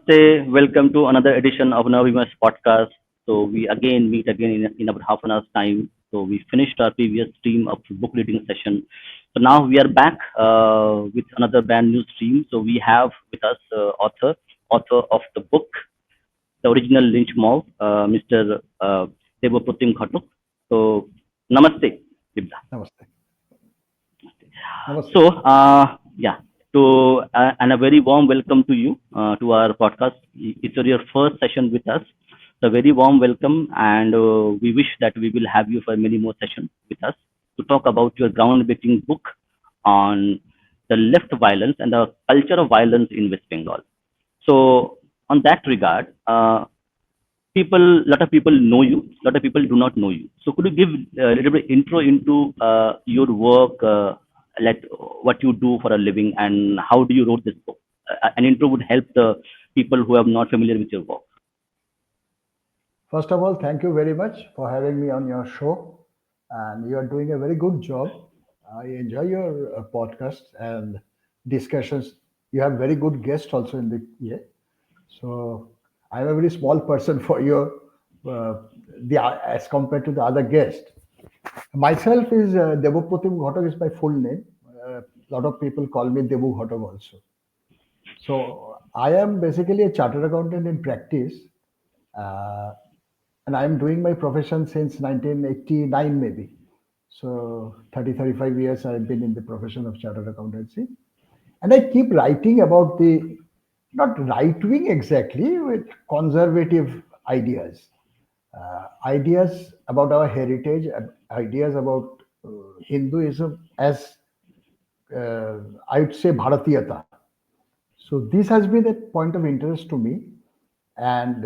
Namaste. Welcome to another edition of Navimas podcast. So we again meet again in about half an hour's time. So we finished our previous stream of book reading session. So now we are back with another brand new stream. So we have with us author of the book, the original Lynch Mob, Mr. Debapratim Ghatak. So Namaste, Dibda. Namaste. Namaste. So, yeah, and a very warm welcome to you to our podcast. It's your first session with us. So, very warm welcome, and we wish that we will have you for many more sessions with us to talk about your groundbreaking book on the left violence and the culture of violence in West Bengal. So, on that regard, lot of people know you, lot of people do not know you. So could you give a little bit intro into your work, like what you do for a living, and how do you wrote this book? An intro would help the people who are not familiar with your work. First of all, thank you very much for having me on your show. And you are doing a very good job. I enjoy your podcast and discussions. You have very good guests also in the year. So I'm a very small person for your as compared to the other guest. Myself is Debapratim Ghatak is my full name. A lot of people call me Debu Ghatak also. So I am basically a chartered accountant in practice, uh, and I am doing my profession since 1989 maybe. So 35 years I've been in the profession of chartered accountancy, and I keep writing about the not right wing exactly, with conservative ideas, ideas about our heritage, ideas about Hinduism as I would say Bharatiyata. So this has been a point of interest to me, and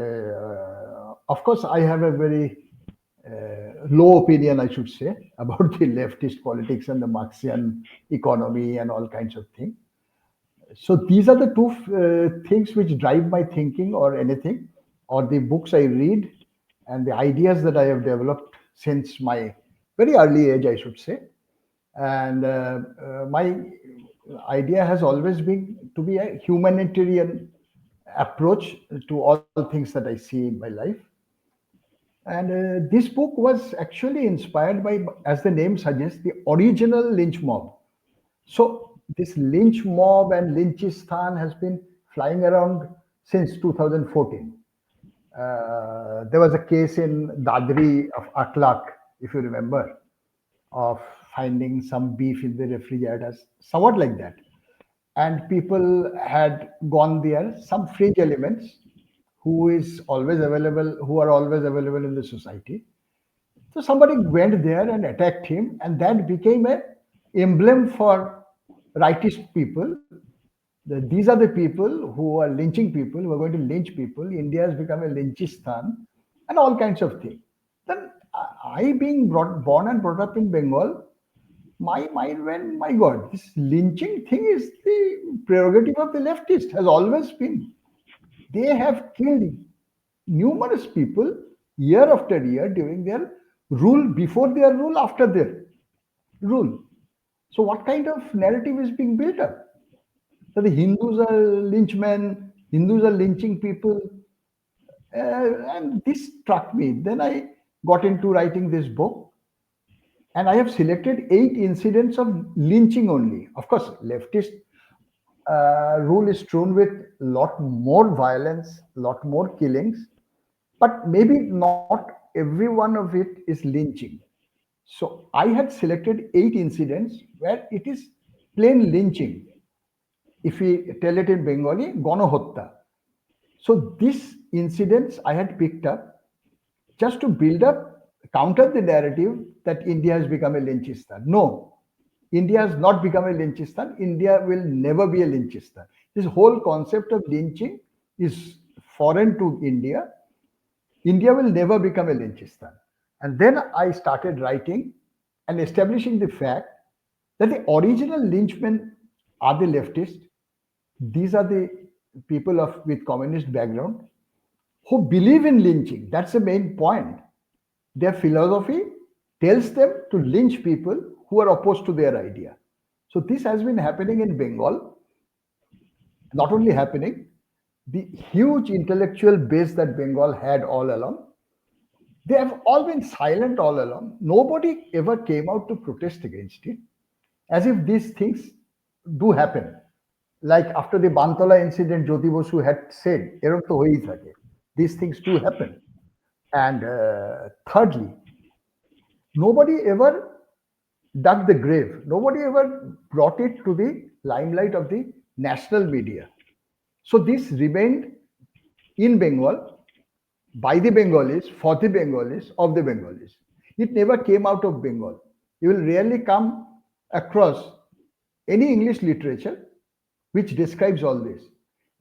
of course I have a very low opinion, I should say, about the leftist politics and the Marxian economy and all kinds of things. So these are the two things which drive my thinking or anything, or the books I read, and the ideas that I have developed since my very early age, I should say. And my idea has always been to be a humanitarian approach to all things that I see in my life. And this book was actually inspired by, as the name suggests, the original lynch mob. So this lynch mob and lynchistan has been flying around since 2014. There was a case in Dadri of Atlak, if you remember, of finding some beef in the refrigerators, somewhat like that. And people had gone there, some fringe elements who are always available in the society. So somebody went there and attacked him, and that became a emblem for rightist people. These are the people who are lynching people, who are going to lynch people. India has become a lynchistan, and all kinds of things. Then I, being born and brought up in Bengal, my mind went, my God, this lynching thing is the prerogative of the leftist, has always been. They have killed numerous people year after year during their rule, before their rule, after their rule. So, what kind of narrative is being built up? That the Hindus are lynchmen, Hindus are lynching people, and this struck me. Then I got into writing this book, and I have selected 8 incidents of lynching only. Of course, leftist rule is strewn with lot more violence, lot more killings, but maybe not every one of it is lynching. So I had selected 8 incidents where it is plain lynching. If we tell it in Bengali, gonohotta. So these incidents I had picked up just to build up, counter the narrative that India has become a lynchistan. No, India has not become a lynchistan. India will never be a lynchistan. This whole concept of lynching is foreign to India. India will never become a lynchistan. And then I started writing and establishing the fact that the original lynchmen are the leftists. These are the people of with communist background who believe in lynching. That's the main point. Their philosophy tells them to lynch people who are opposed to their idea. So this has been happening in Bengal, not only happening, the huge intellectual base that Bengal had all along, they have all been silent all along. Nobody ever came out to protest against it, as if these things do happen. Like after the Bantala incident, Jyoti Basu had said, "এরম তো হয়েই থাকে." These things do happen. And thirdly, nobody ever dug the grave. Nobody ever brought it to the limelight of the national media. So this remained in Bengal, by the Bengalis, for the Bengalis, of the Bengalis. It never came out of Bengal. You will rarely come across any English literature which describes all this.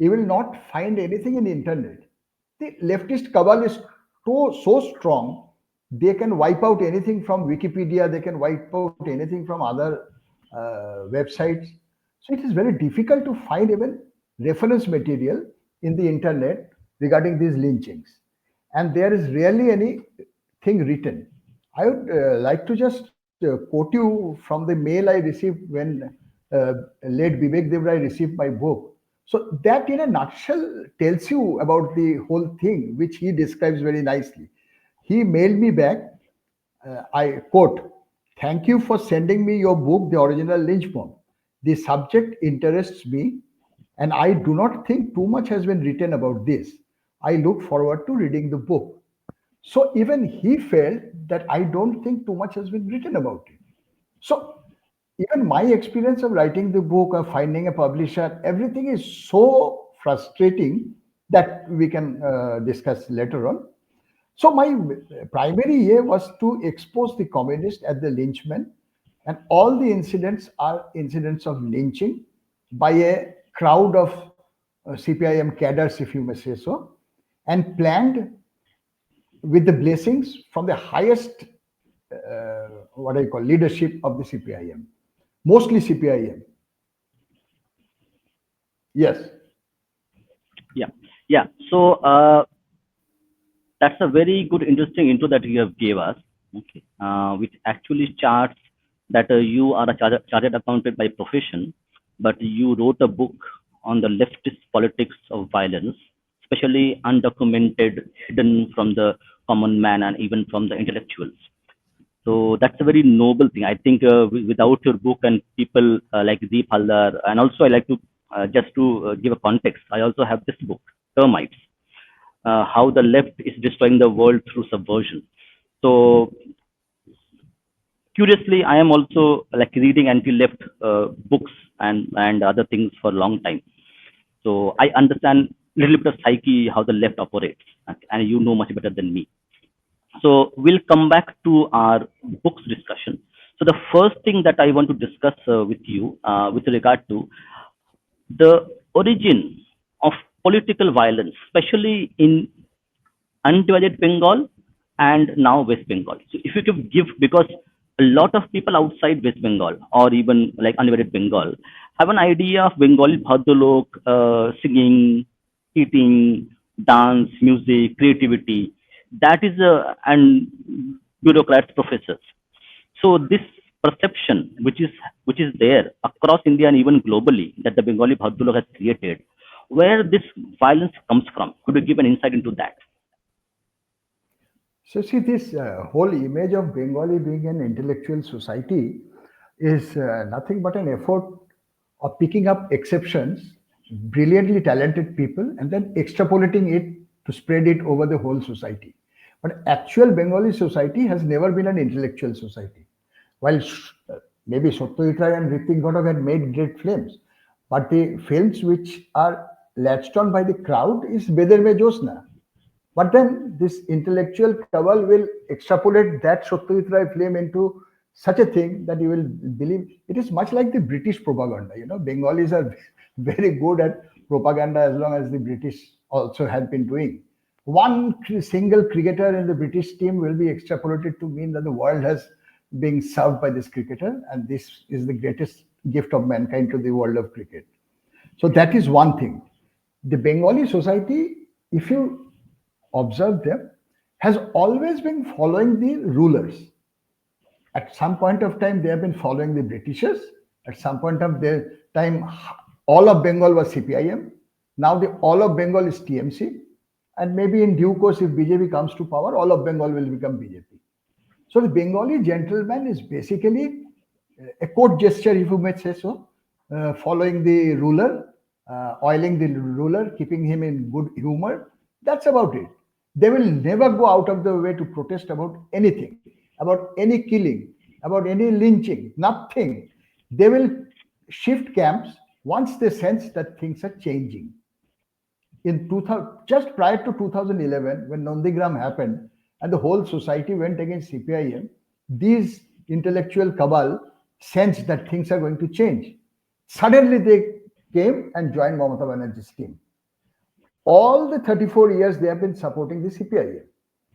You will not find anything in the internet. The leftist cabal is so strong, they can wipe out anything from Wikipedia, they can wipe out anything from other websites. So it is very difficult to find even reference material in the internet regarding these lynchings. And there is rarely anything written. I would like to just quote you from the mail I received when late Vivek Devrai received my book. So that, in a nutshell, tells you about the whole thing, which he describes very nicely. He mailed me back. I quote, "Thank you for sending me your book, The Original Lynch Mob. The subject interests me, and I do not think too much has been written about this. I look forward to reading the book." So even he felt that I don't think too much has been written about it. So even my experience of writing the book or finding a publisher, everything is so frustrating that we can discuss later on. So my primary aim was to expose the communists as the lynchmen, and all the incidents are incidents of lynching by a crowd of CPIM cadres, if you may say so, and planned with the blessings from the highest, what I call, leadership of the CPIM, mostly CPIM. Yes. Yeah, yeah. So that's a very good, interesting intro that you have gave us. Okay, which actually charts that you are a chartered accountant by profession, but you wrote a book on the leftist politics of violence, especially undocumented, hidden from the common man and even from the intellectuals. So that's a very noble thing. I think without your book and people like Deep Haldar, and also I like to just to give a context. I also have this book, Termites, how the left is destroying the world through subversion. So curiously, I am also like reading anti-left books and other things for a long time. So I understand a little bit of psyche, how the left operates, and you know much better than me. So we'll come back to our books discussion. So the first thing that I want to discuss with you, with regard to the origin of political violence, especially in undivided Bengal and now West Bengal. So if you could give, because a lot of people outside West Bengal or even like undivided Bengal have an idea of Bengali Bhadralok, singing, eating, dance, music, creativity. That is and bureaucrats, professors. So this perception, which is there across India and even globally, that the Bengali Bhadralok has created, where this violence comes from. Could you give an insight into that? So see, this whole image of Bengali being an intellectual society is nothing but an effort of picking up exceptions, brilliantly talented people, and then extrapolating it to spread it over the whole society. But actual Bengali society has never been an intellectual society. While maybe Satyajit Ray and Ritik Ghatak had made great films, but the films which are latched on by the crowd is Beder Me Josna. But then this intellectual cabal will extrapolate that Satyajit Ray film into such a thing that you will believe it is much like the British propaganda. You know, Bengalis are very good at propaganda as long as the British also have been doing. One single cricketer in the British team will be extrapolated to mean that the world has been served by this cricketer, and this is the greatest gift of mankind to the world of cricket. So that is one thing. The Bengali society, if you observe them, has always been following the rulers. At some point of time, they have been following the Britishers. At some point of their time, all of Bengal was CPIM. Now the all of Bengal is TMC, and maybe in due course, if BJP comes to power, all of Bengal will become BJP. So the Bengali gentleman is basically a court gesture, if you may say so, following the ruler, oiling the ruler, keeping him in good humor. That's about it. They will never go out of their way to protest about anything, about any killing, about any lynching, nothing. They will shift camps once they sense that things are changing. In 2000, just prior to 2011, when Nandigram happened and the whole society went against CPIM, these intellectual cabal sensed that things are going to change. Suddenly they came and joined Mamata Banerjee's team. All the 34 years they have been supporting the CPIM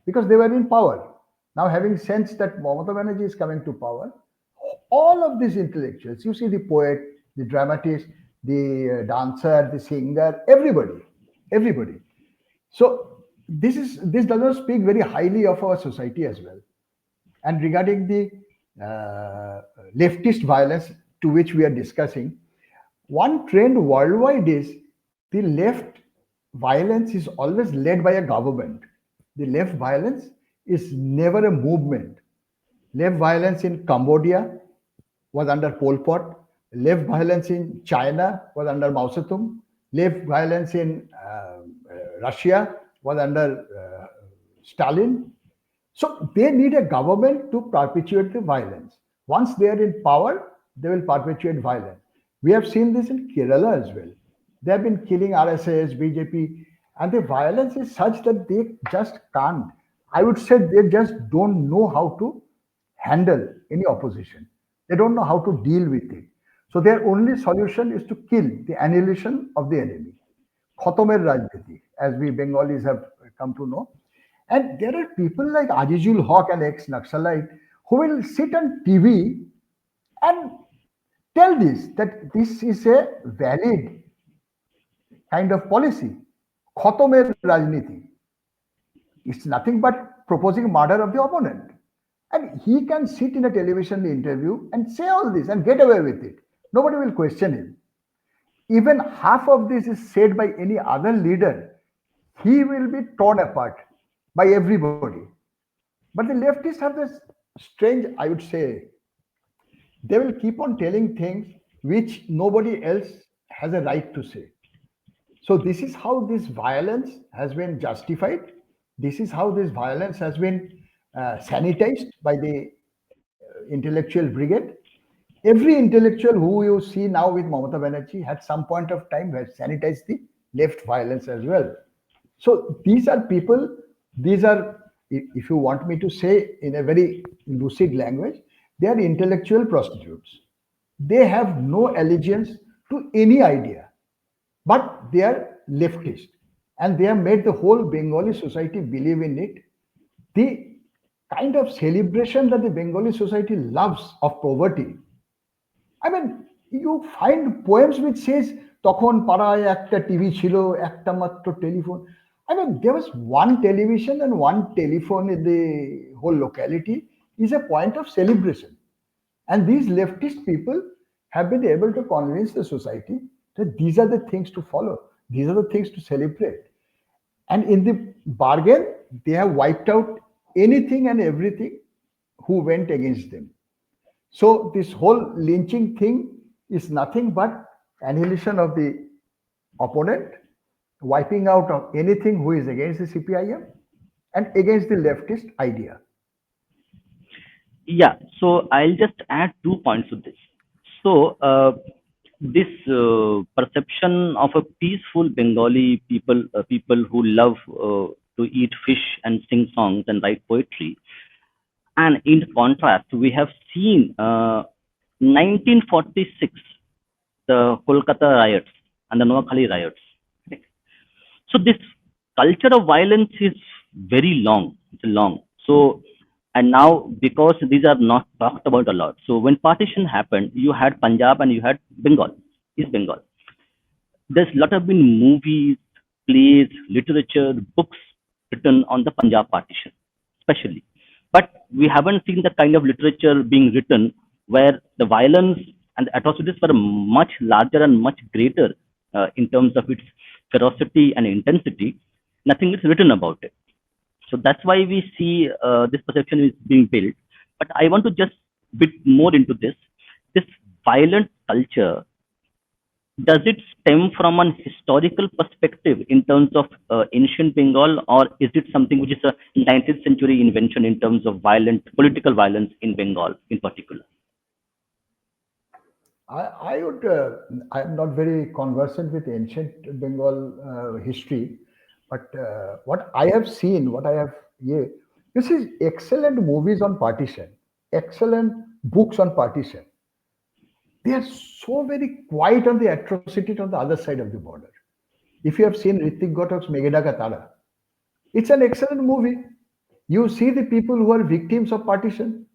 because they were in power. Now, having sensed that Mamata Banerjee is coming to power, all of these intellectuals, you see the poet, the dramatist, the dancer, the singer, everybody. So this does not speak very highly of our society as well. And regarding the leftist violence to which we are discussing, one trend worldwide is the left violence is always led by a government. The left violence is never a movement. Left violence in Cambodia was under Pol Pot. Left violence in China was under Mao Zedong. Left violence in Russia was under Stalin. So they need a government to perpetuate the violence. Once they are in power, they will perpetuate violence. We have seen this in Kerala as well. They have been killing RSS, BJP, and the violence is such that they just can't. I would say they just don't know how to handle any opposition. They don't know how to deal with it. So their only solution is to kill the annihilation of the enemy. Khotomer Rajniti, as we Bengalis have come to know. And there are people like Ajizul Haq, an ex-Naxalite, who will sit on TV and tell this that this is a valid kind of policy. Khotomer Rajniti. It's nothing but proposing murder of the opponent. And he can sit in a television interview and say all this and get away with it. Nobody will question him. Even half of this is said by any other leader, he will be torn apart by everybody. But the leftists have this strange, I would say, they will keep on telling things which nobody else has a right to say. So this is how this violence has been justified. This is how this violence has been sanitized by the intellectual brigade. Every intellectual who you see now with Mamata Banerjee at some point of time has sanitized the left violence as well. So these are people, these are, if you want me to say in a very lucid language, they are intellectual prostitutes. They have no allegiance to any idea, but they are leftist. And they have made the whole Bengali society believe in it. The kind of celebration that the Bengali society loves of poverty. I mean, you find poems which says, তখন পাড়ায় একটা TV ছিল, একটা মাত্র telephone. I mean, there was one television and one telephone in the whole locality is a point of celebration. And these leftist people have been able to convince the society that these are the things to follow, these are the things to celebrate. And in the bargain, they have wiped out anything and everything who went against them. So this whole lynching thing is nothing but annihilation of the opponent, wiping out of anything who is against the CPIM and against the leftist idea. Yeah, so I'll just add 2 points to this. So, this perception of a peaceful Bengali people, people who love to eat fish and sing songs and write poetry, and in contrast, we have seen 1946, the Kolkata riots and the Noakhali riots. Correct? So this culture of violence is very long. It's long. So, and now because these are not talked about a lot. So when partition happened, you had Punjab and you had Bengal, East Bengal. There's a lot of been movies, plays, literature, books written on the Punjab partition, especially. But we haven't seen the kind of literature being written where the violence and the atrocities were much larger and much greater in terms of its ferocity and intensity, nothing is written about it. So that's why we see this perception is being built. But I want to just bit more into this. This violent culture, does it stem from an historical perspective in terms of ancient Bengal, or is it something which is a 19th century invention in terms of violent political violence in Bengal in particular? I would, I'm not very conversant with ancient Bengal history, but what I have seen, what I have, yeah, you see excellent movies on partition, excellent books on partition. They are so very quiet on the atrocities on the other side of the border. If you have seen Ritik Ghatak's Megedaka Tara, it's an excellent movie. You see the people who are victims of partition,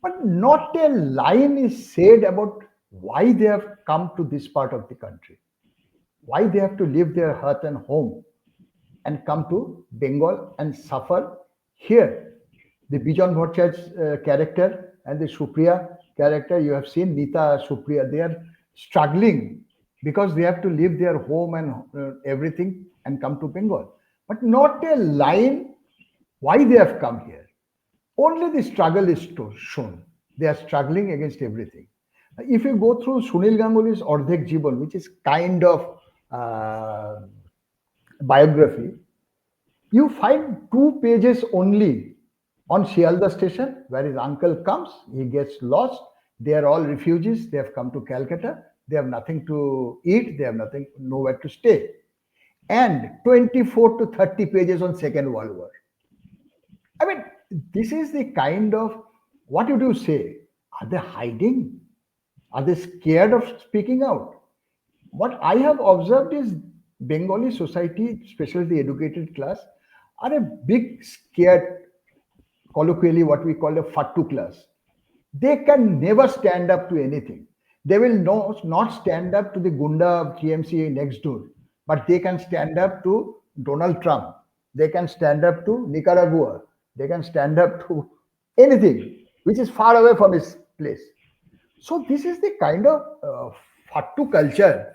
but not a line is said about why they have come to this part of the country, why they have to leave their hearth and home and come to Bengal and suffer here. The Bijan Bhattacharya's character and the Supriya character, you have seen Nita Supriya, they are struggling because they have to leave their home and everything and come to Bengal. But not a line why they have come here. Only the struggle is shown. They are struggling against everything. If you go through Sunil Ganguly's Ordhek Jiban, which is kind of uh, biography, you find 2 pages only on Shialda station where his uncle comes, he gets lost. They are all refugees. They have come to Calcutta. They have nothing to eat. They have nothing, nowhere to stay. And 24 to 30 pages on Second World War. I mean, this is the kind of, what would you say? Are they hiding? Are they scared of speaking out? What I have observed is Bengali society, especially the educated class, are a big scared, colloquially what we call a fattu class. They can never stand up to anything. They will not stand up to the Gunda TMC next door, but they can stand up to Donald Trump. They can stand up to Nicaragua. They can stand up to anything which is far away from his place. So this is the kind of fattu culture.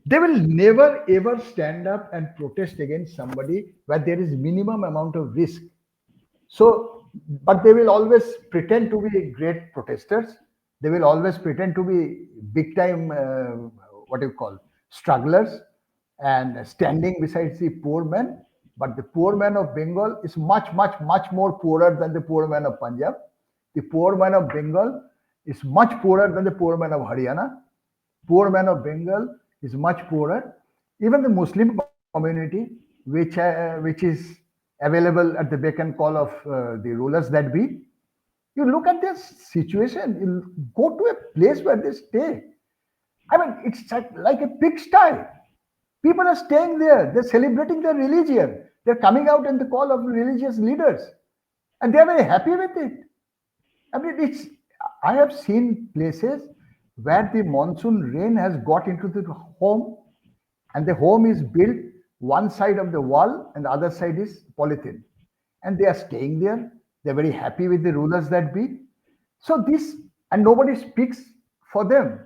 They will never ever stand up and protest against somebody where there is minimum amount of risk. So, but they will always pretend to be great protesters. They will always pretend to be big time, what you call, strugglers and standing beside the poor man. But the poor man of Bengal is much, much, much more poorer than the poor man of Punjab. The poor man of Bengal is much poorer than the poor man of Haryana. Poor man of Bengal is much poorer. Even the Muslim community, which is available at the beck and call of the rulers that be, you look at their situation. You go to a place where they stay. I mean, it's like a pigsty. People are staying there. They're celebrating their religion. They're coming out in the call of religious leaders, and they're very happy with it. I mean, it's. I have seen places where the monsoon rain has got into the home, and the home is built one side of the wall and the other side is polythene, and they are staying there. They're very happy with the rulers that be. So this, and nobody speaks for them.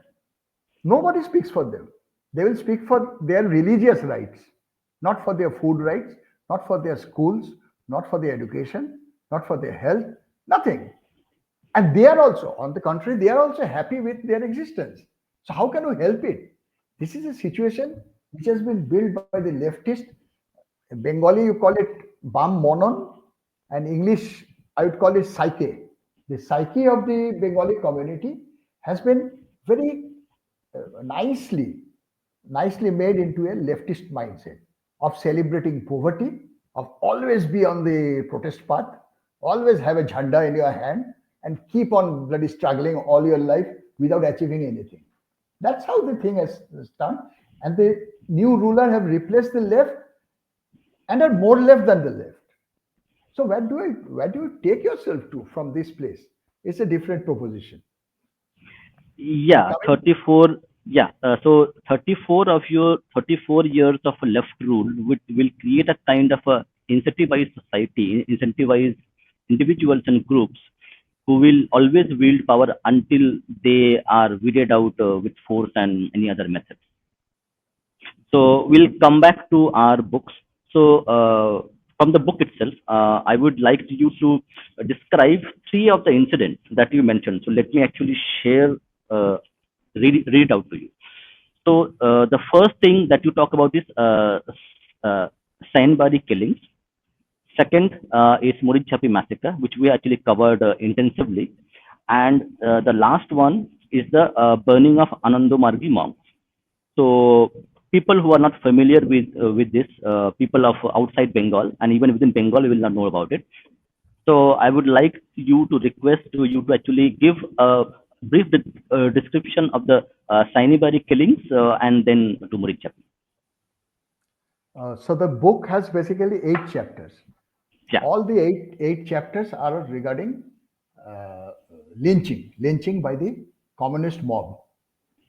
Nobody speaks for them. They will speak for their religious rights, not for their food rights, not for their schools, not for their education, not for their health, nothing. And they are also, on the contrary, they are also happy with their existence. So how can we help it? This is a situation which has been built by the leftist. In Bengali, you call it Bam Monon, and English, I would call it psyche. The psyche of the Bengali community has been very nicely, nicely made into a leftist mindset of celebrating poverty, of always be on the protest path, always have a jhanda in your hand, and keep on bloody struggling all your life without achieving anything. That's how the thing has done. And the new ruler have replaced the left and are more left than the left. So where do you take yourself to from this place? It's a different proposition. And Yeah, coming, 34. Yeah, so 34 years of left rule will create a kind of a incentivized society, incentivized individuals and groups who will always wield power until they are weeded out with force and any other methods. So we'll come back to our books. So from the book itself, I would like you to describe three of the incidents that you mentioned. So let me actually share, uh, read it out to you. So the first thing that you talk about is uh, Sain Bari killings. Second is Marichjhapi massacre, which we actually covered intensively. And the last one is the burning of Anandomargi monks. So people who are not familiar with this, people of outside Bengal and even within Bengal will not know about it. So I would like you to request to you to actually give a brief description of the Saini Bari killings and then to Marichjhapi. So the book has basically 8 chapters. Yeah, All the eight chapters are regarding uh, lynching by the communist mob.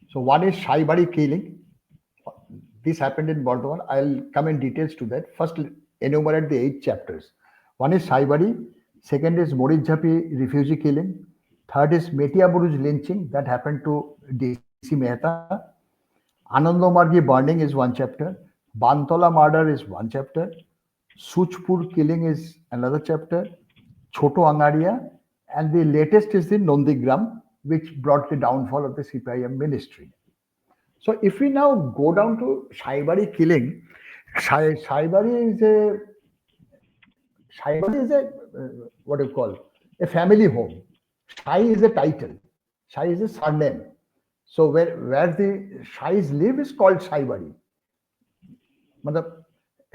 So one is Sain Bari killing. This happened in Bardhaman. I'll come in details to that. First, enumerate the 8 chapters. One is Sain Bari. Second is Marichjhapi refugee killing. Third is Metia Buruj lynching that happened to DC Mehta. Anandomargi burning is one chapter. Bantola murder is one chapter. Suchpur killing is another chapter. Choto Angaria. And the latest is the Nondigram, which brought the downfall of the CPIM ministry. So if we now go down to Sain Bari killing, Sain Bari is a what do you call a family home. Sai is a title. Sai is a surname. So where the Shais live is called Sain Bari. मतलब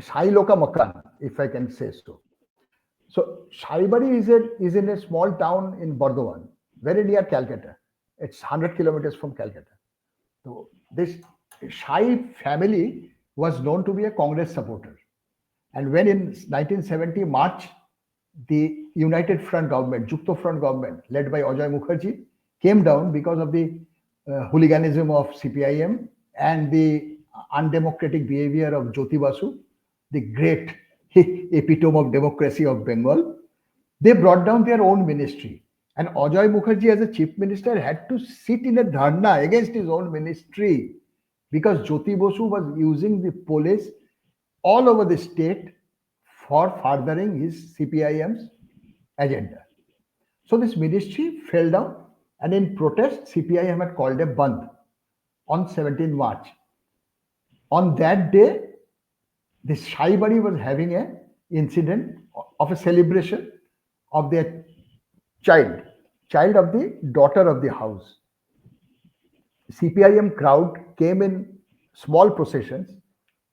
Sai Loka Makan, if I can say so. So Sain Bari is in a small town in Bardhaman, very near Calcutta. It's 100 kilometers from Calcutta. So this Shai family was known to be a Congress supporter. And when in 1970 March, the United Front government, Jukto Front government, led by Ajay Mukherjee, came down because of the hooliganism of CPIM and the undemocratic behavior of Jyoti Basu, the great epitome of democracy of Bengal. They brought down their own ministry. And Ajay Mukherjee, as a chief minister, had to sit in a dharna against his own ministry because Jyoti Basu was using the police all over the state for furthering his CPIM's agenda. So this ministry fell down, and in protest, CPIM had called a bandh on 17 March. On that day, the Sain Bari was having a incident of a celebration of their child, child of the daughter of the house. CPIM crowd came in small processions,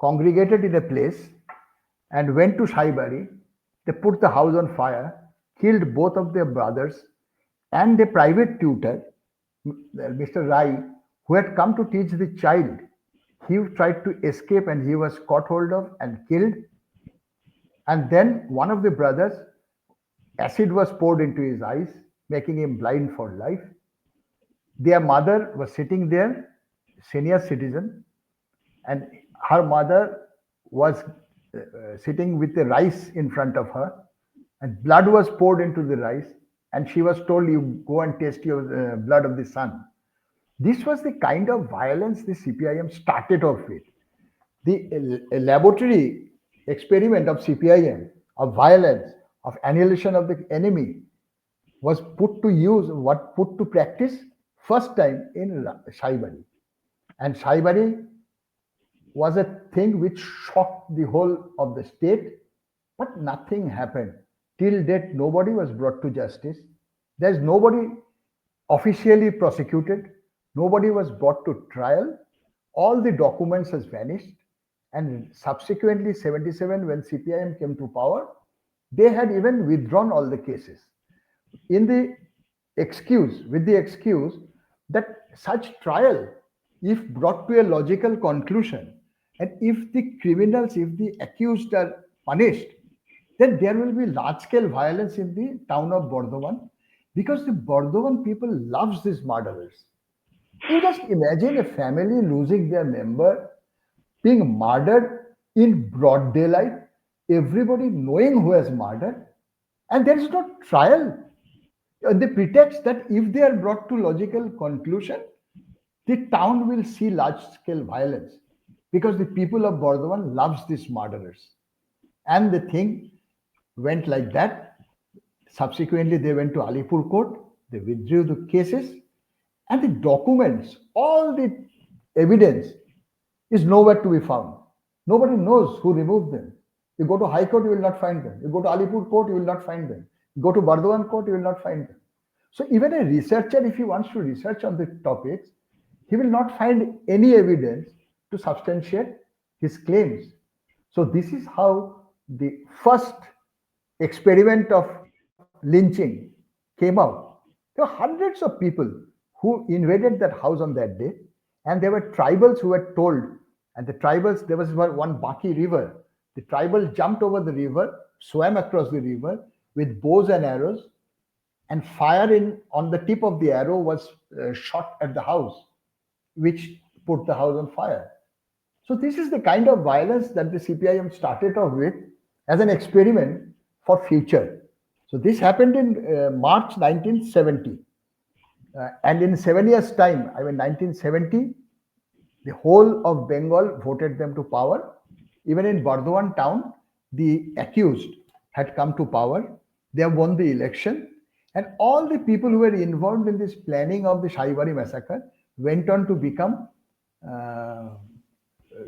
congregated in a place, and went to Sain Bari. They put the house on fire, killed both of their brothers, and a private tutor, Mr. Rai, who had come to teach the child. He tried to escape and he was caught hold of and killed. And then one of the brothers, acid was poured into his eyes, making him blind for life. Their mother was sitting there, senior citizen, and her mother was sitting with the rice in front of her, and blood was poured into the rice, and she was told, "You go and taste your blood of the son." This was the kind of violence the CPIM started off with. The laboratory experiment of CPIM, of violence, of annihilation of the enemy, was put to use, what put to practice first time in Sain Bari. And Sain Bari was a thing which shocked the whole of the state, but nothing happened. Till date, nobody was brought to justice. There's nobody officially prosecuted. Nobody was brought to trial. All the documents has vanished. And subsequently, 77, when CPIM came to power, they had even withdrawn all the cases in the with the excuse that such trial, if brought to a logical conclusion, and if the criminals, if the accused are punished, then there will be large scale violence in the town of Bardhaman because the Bardhaman people loves these murderers. You just imagine a family losing their member, being murdered in broad daylight, everybody knowing who has murdered, and there is no trial. The pretext that if they are brought to logical conclusion, the town will see large scale violence. because the people of Bardhaman loves these murderers. And the thing went like that. Subsequently, they went to Alipur court, they withdrew the cases, and the documents, all the evidence is nowhere to be found. Nobody knows who removed them. You go to High Court, you will not find them. You go to Alipur court, you will not find them. You go to Bardhaman court, you will not find them. So even a researcher, if he wants to research on the topics, he will not find any evidence to substantiate his claims. So this is how the first experiment of lynching came out. There were hundreds of people who invaded that house on that day, and there were tribals who were told, and the tribals, there was one Baki river. The tribal jumped over the river, swam across the river with bows and arrows, and fire in on the tip of the arrow was shot at the house, which put the house on fire. So this is the kind of violence that the CPIM started off with as an experiment for future. So this happened in March 1970. And in 7 years' time, I mean 1970, the whole of Bengal voted them to power. Even in Bardhaman town, the accused had come to power. They have won the election. And all the people who were involved in this planning of the Sain Bari massacre went on to become uh,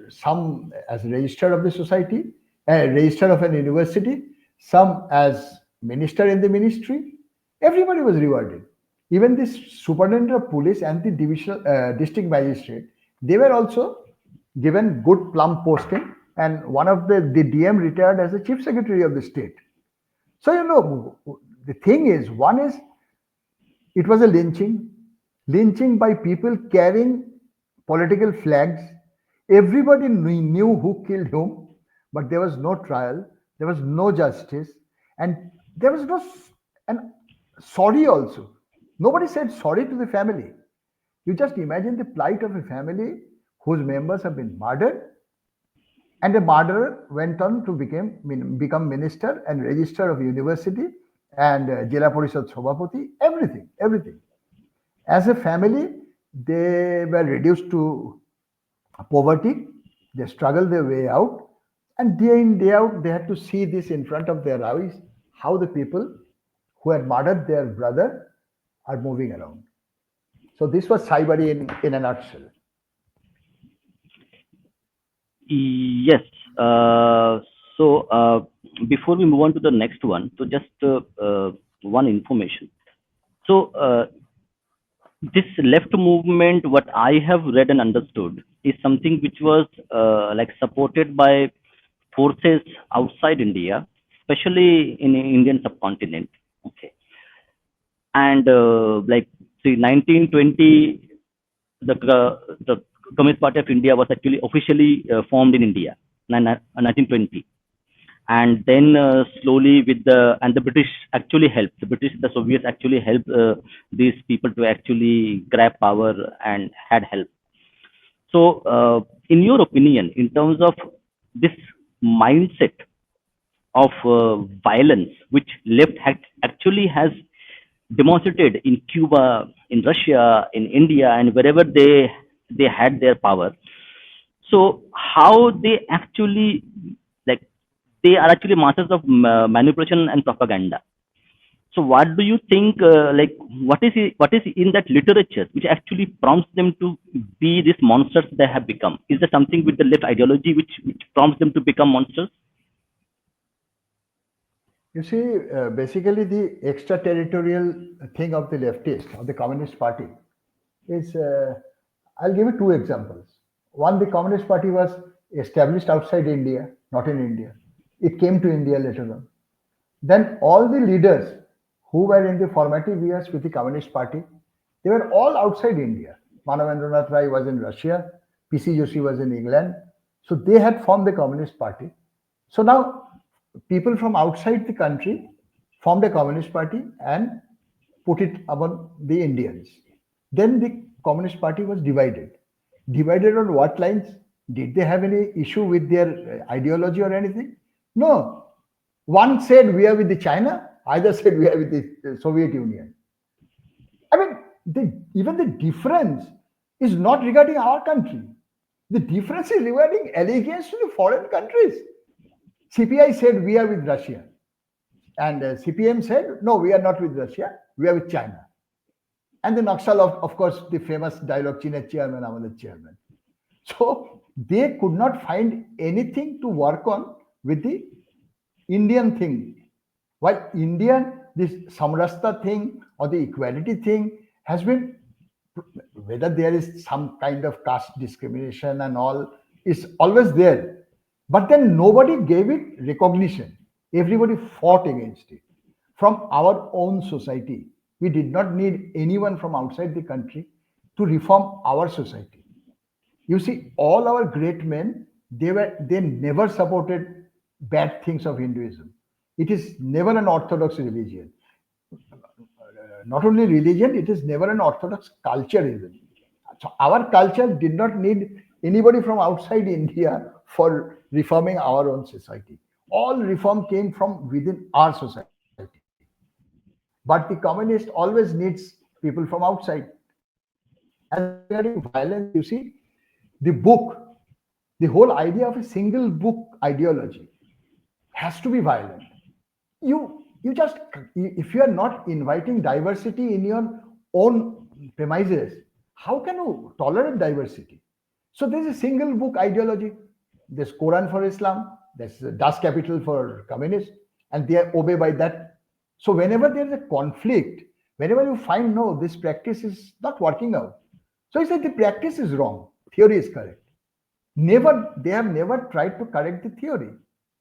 some as registrar of the society, a registrar of an university, some as minister in the ministry. Everybody was rewarded. Even this superintendent of police and the divisional district magistrate, they were also given good plum posting. And one of the DM retired as the chief secretary of the state. So the thing is, one is it was a lynching by people carrying political flags. Everybody knew who killed whom, but there was no trial, there was no justice, and there was no and sorry also. Nobody said sorry to the family. You just imagine the plight of a family whose members have been murdered, and the murderer went on to become minister and registrar of university and Jila Parishad Sabhapati, everything. As a family, they were reduced to poverty. They struggled their way out, and day in day out, they had to see this in front of their eyes how the people who had murdered their brother are moving around. So this was Sain Bari in a nutshell. Yes. So before we move on to the next one, so just one information. So this left movement, what I have read and understood, is something which was like supported by forces outside India, especially in the Indian subcontinent. Okay, and like see, 1920, the Communist Party of India was actually officially formed in India, 1920, and then slowly with the British actually helped the Soviets actually helped these people to actually grab power and had help. So in your opinion, in terms of this mindset of violence which left actually has demonstrated in Cuba, in Russia, in India, and wherever they had their power, so how they actually, like, they are actually masters of manipulation and propaganda. So what do you think, like, what is in that literature which actually prompts them to be these monsters they have become? Is there something with the left ideology which prompts them to become monsters? You see, basically the extraterritorial thing of the leftist, of the Communist Party, is I'll give you two examples. One, the Communist Party was established outside India, not in India. It came to India later on. Then all the leaders who were in the formative years with the Communist Party, they were all outside India. Manavendranath Rai was in Russia, PC Joshi was in England. So they had formed the Communist Party. So now people from outside the country formed a Communist Party and put it upon the Indians. Then the Communist Party was divided. Divided on what lines? Did they have any issue with their ideology or anything? No. One said we are with the China, either said we are with the Soviet Union. I mean, even the difference is not regarding our country. The difference is regarding allegiance to the foreign countries. CPI said we are with Russia, and CPM said no, we are not with Russia, we are with China. And the Naxal, of course, the famous dialogue, China chairman, our chairman. So they could not find anything to work on with the Indian thing. While Indian, this Samrasta thing or the equality thing has been, whether there is some kind of caste discrimination and all, is always there. But then nobody gave it recognition. Everybody fought against it. From our own society, we did not need anyone from outside the country to reform our society. You see, all our great men, they never supported bad things of Hinduism. It is never an orthodox religion. Not only religion, it is never an orthodox culture even. So our culture did not need anybody from outside India for reforming our own society. All reform came from within our society. But the communist always needs people from outside. As regarding violence, you see, the book, the whole idea of a single book ideology has to be violent. You just, if you are not inviting diversity in your own premises, how can you tolerate diversity? So there's a single book ideology. There's Quran for Islam, there's Das Capital for communists, and they obey by that. So whenever there's a conflict, whenever you find no, this practice is not working out. So he said the practice is wrong, theory is correct. Never, they have never tried to correct the theory.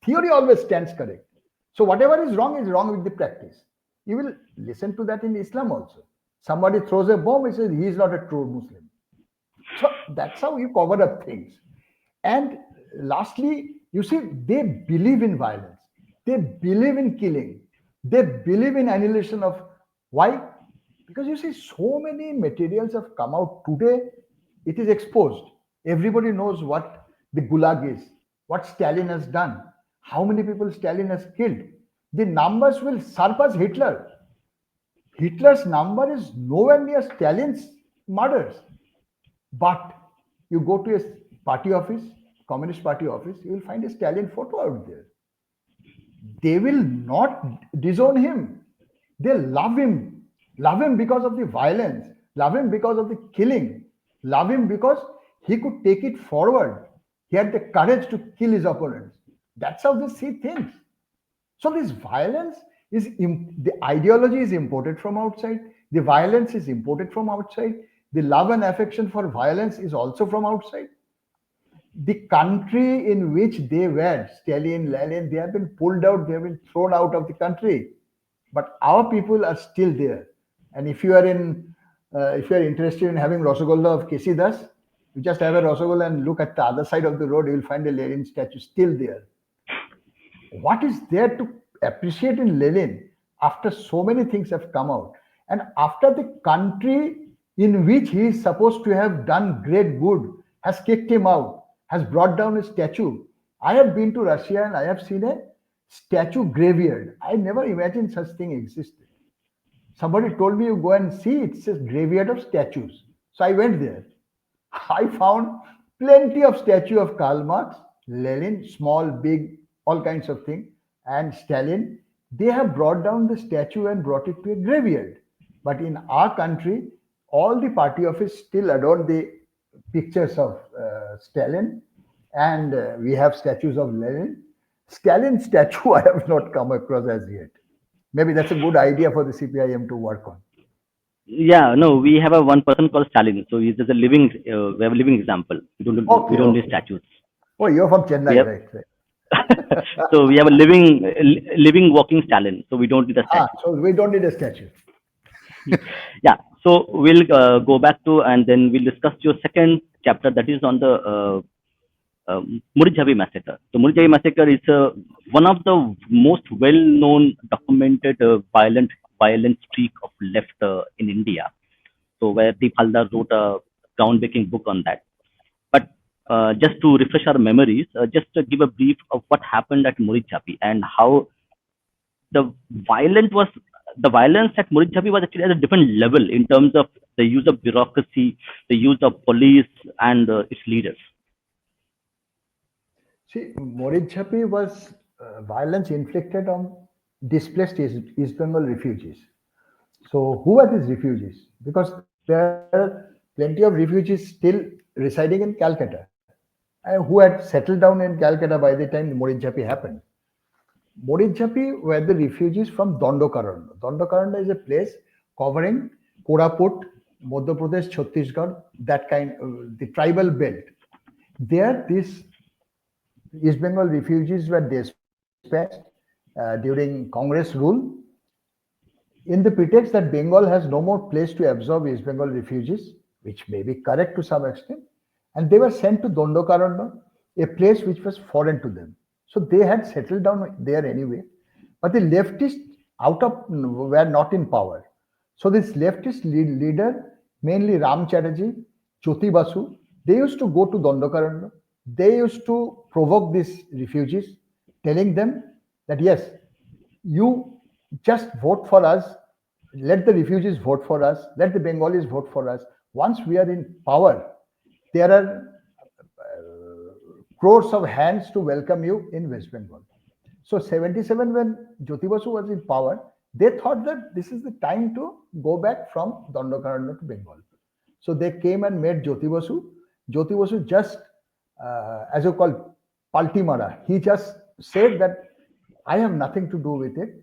Theory always stands correct. So whatever is wrong with the practice. You will listen to that in Islam also. Somebody throws a bomb, he says he is not a true Muslim. So that's how you cover up things. And lastly, you see, they believe in violence. They believe in killing. They believe in annihilation of why? Because you see, so many materials have come out today, it is exposed. Everybody knows what the Gulag is, what Stalin has done, how many people Stalin has killed. The numbers will surpass Hitler. Hitler's number is nowhere near Stalin's murders. But you go to a party office, Communist Party office, you will find a Stalin photo out there. They will not disown him. They love him. Love him because of the violence. Love him because of the killing. Love him because he could take it forward. He had the courage to kill his opponents. That's how they see things. So this violence is, the ideology is imported from outside. The violence is imported from outside. The love and affection for violence is also from outside. The country in which they were, Stalin, Lenin, they have been pulled out, they have been thrown out of the country. But our people are still there. And if you are interested in having Rasagolla of Kesi Das, you just have a Rasagolla and look at the other side of the road, you will find a Lenin statue still there. What is there to appreciate in Lenin after so many things have come out? And after the country in which he is supposed to have done great good has kicked him out, has brought down a statue. I have been to Russia and I have seen a statue graveyard. I never imagined such thing existed. Somebody told me you go and see, it's a graveyard of statues. So I went there. I found plenty of statue of Karl Marx, Lenin, small, big, all kinds of things, and Stalin. They have brought down the statue and brought it to a graveyard. But in our country, all the party office still adorn the pictures of Stalin, and we have statues of Lenin. Stalin statue I have not come across as yet. Maybe that's a good idea for the CPIM to work on. Yeah, no, we have a one person called Stalin. So he's just a living, we have a living example. We Okay, don't need okay. statues. Oh, you're from We Chennai, have, right? Right. so we have a living walking Stalin. So we don't need a statue. So we don't need a statue. Yeah. So we'll go back to and then we'll discuss your second chapter that is on the Marichjhapi massacre. So Marichjhapi massacre is one of the most well-known documented violent streak of left in India. So where Deep Haldar wrote a groundbreaking book on that. But just to refresh our memories, just to give a brief of what happened at Marichjhapi and how the violent was the violence at Marichjhapi was actually at a different level in terms of the use of bureaucracy, the use of police, and its leaders. See, Marichjhapi was violence inflicted on displaced East Bengal refugees. So, who are these refugees? Because there are plenty of refugees still residing in Calcutta, and who had settled down in Calcutta by the time the Marichjhapi happened. Marichjhapi were the refugees from Dandakaranya. Dandakaranya is a place covering Koraput, Madhya Pradesh, Chhattisgarh, that kind, the tribal belt. There, these East Bengal refugees were dispatched during Congress rule in the pretext that Bengal has no more place to absorb East Bengal refugees, which may be correct to some extent, and they were sent to Dondokaranya, a place which was foreign to them. So they had settled down there anyway, but the leftists out of were not in power. So this leftist leader, mainly Ram Chatterjee, Jyoti Basu, they used to go to Dondokaranya. They used to provoke these refugees, telling them that yes, you just vote for us, let the refugees vote for us, let the Bengalis vote for us. Once we are in power, there are crores of hands to welcome you in West Bengal. So 77, when Jyoti Basu was in power, they thought that this is the time to go back from Dandakaranya to Bengal. So they came and met Jyoti Basu. Jyoti Basu just, as you call, Paltimara. He just said that I have nothing to do with it.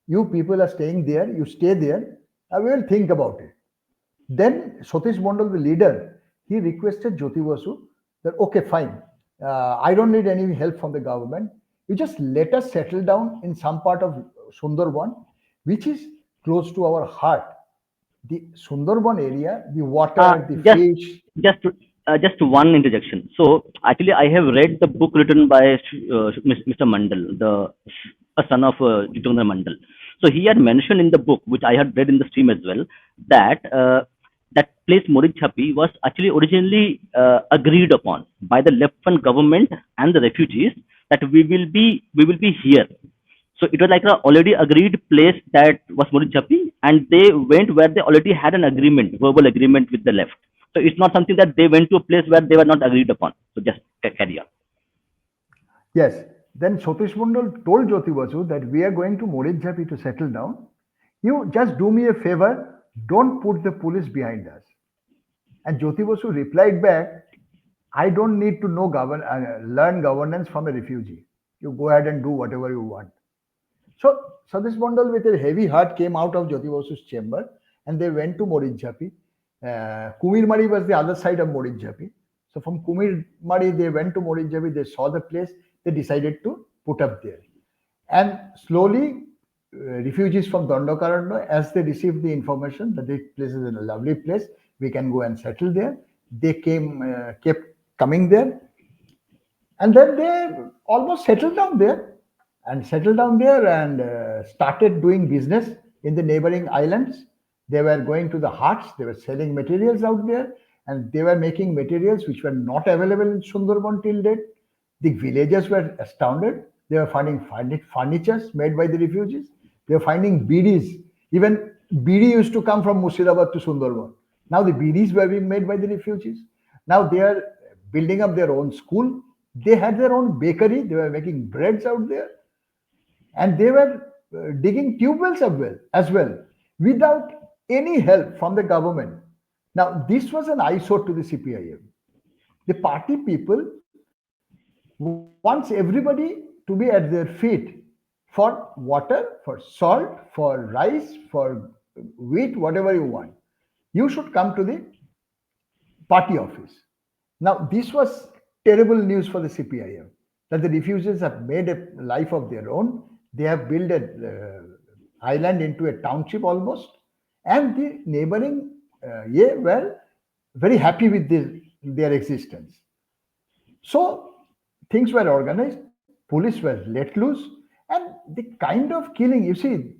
You people are staying there, you stay there, I will think about it. Then Satish Mondal, the leader, he requested Jyoti Basu that, okay, fine, I don't need any help from the government. You just let us settle down in some part of Sundarban, which is close to our heart. The Sundarban area, the Uh, water, the just fish. just one interjection. So actually, I have read the book written by Mr. Mandal, the a son of Jitendra Mandal. So he had mentioned in the book, which I had read in the stream as well, that that place Marichjhapi was actually originally agreed upon by the left front government and the refugees that we will be here. So it was like a already agreed place that was Marichjhapi, and they went where they already had an agreement, verbal agreement with the left. So it's not something that they went to a place where they were not agreed upon. So just carry on. Yes. Then Satish Mondal told Jyoti Basu that we are going to Marichjhapi to settle down. You just do me a favor, don't put the police behind us. And Jyoti Basu replied back, I don't need to learn governance from a refugee. You go ahead and do whatever you want. So Satish Mondal, with a heavy heart, came out of Jyoti Basu's chamber and they went to Marichjhapi. Kumirmari was the other side of Marichjhapi. So from Kumirmari, they went to Marichjhapi, they saw the place, they decided to put up there. And slowly, refugees from Dandakaranya, as they received the information that this place is a lovely place, we can go and settle there. They kept coming there, and then they almost settled down there and started doing business in the neighboring islands. They were going to the huts, they were selling materials out there, and they were making materials which were not available in Sundarban till date. The villagers were astounded. They were finding furnitures made by the refugees. They were finding BDs. Even BD used to come from Murshidabad to Sundarban. Now the BDs were being made by the refugees. Now they are building up their own school. They had their own bakery. They were making breads out there, and they were digging tube wells as well without any help from the government. Now this was an eyesore to the CPIM. The party people wants everybody to be at their feet for water, for salt, for rice, for wheat, whatever you want. You should come to the party office. Now, this was terrible news for the CPIM that the refugees have made a life of their own. They have built a island into a township almost, and the neighboring were very happy with their existence. So things were organized, police were let loose, and the kind of killing, you see,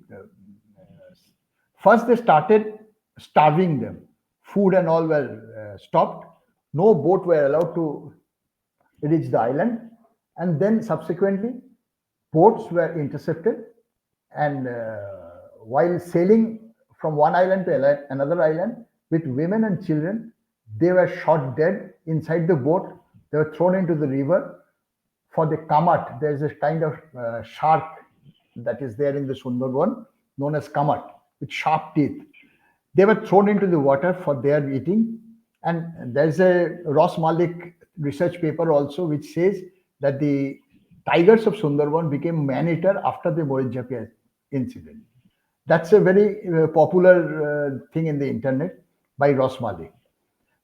first they started starving them. Food and all were stopped. No boat were allowed to reach the island. And then subsequently, boats were intercepted. And while sailing from one island to another island with women and children, they were shot dead inside the boat. They were thrown into the river. for the kamat. There's a kind of shark that is there in the Sundarban known as kamat with sharp teeth. They were thrown into the water for their eating. And there's a Ross Malik research paper also which says that the tigers of Sundarban became man-eater after the Marichjhapi incident. That's a very popular thing in the internet by Ross Malik.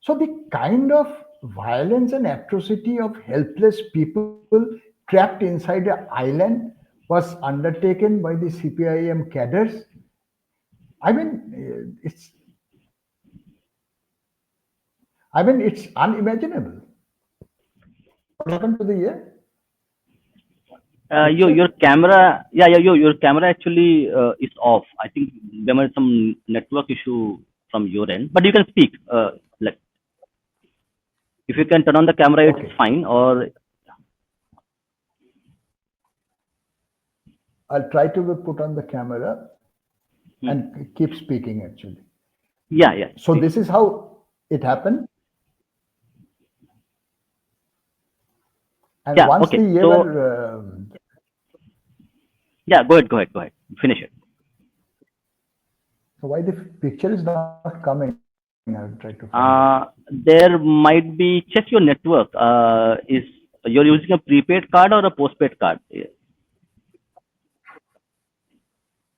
So the kind of violence and atrocity of helpless people trapped inside an island was undertaken by the CPIM cadres. I mean, it's unimaginable. What happened to the Your picture? camera, your camera actually is off. I think there was some network issue from your end, but you can speak. Like, if you can turn on the camera, it's Okay, fine. Or I'll try to put on the camera hmm. and keep speaking actually. Yeah, yeah, So please. this is how it happened. And Yeah, once the okay. So were, yeah, go ahead, go ahead. Finish it. so why the picture is not coming? I'll try to find out. There might be check your network. Is you're using a prepaid card or a postpaid card? Yeah.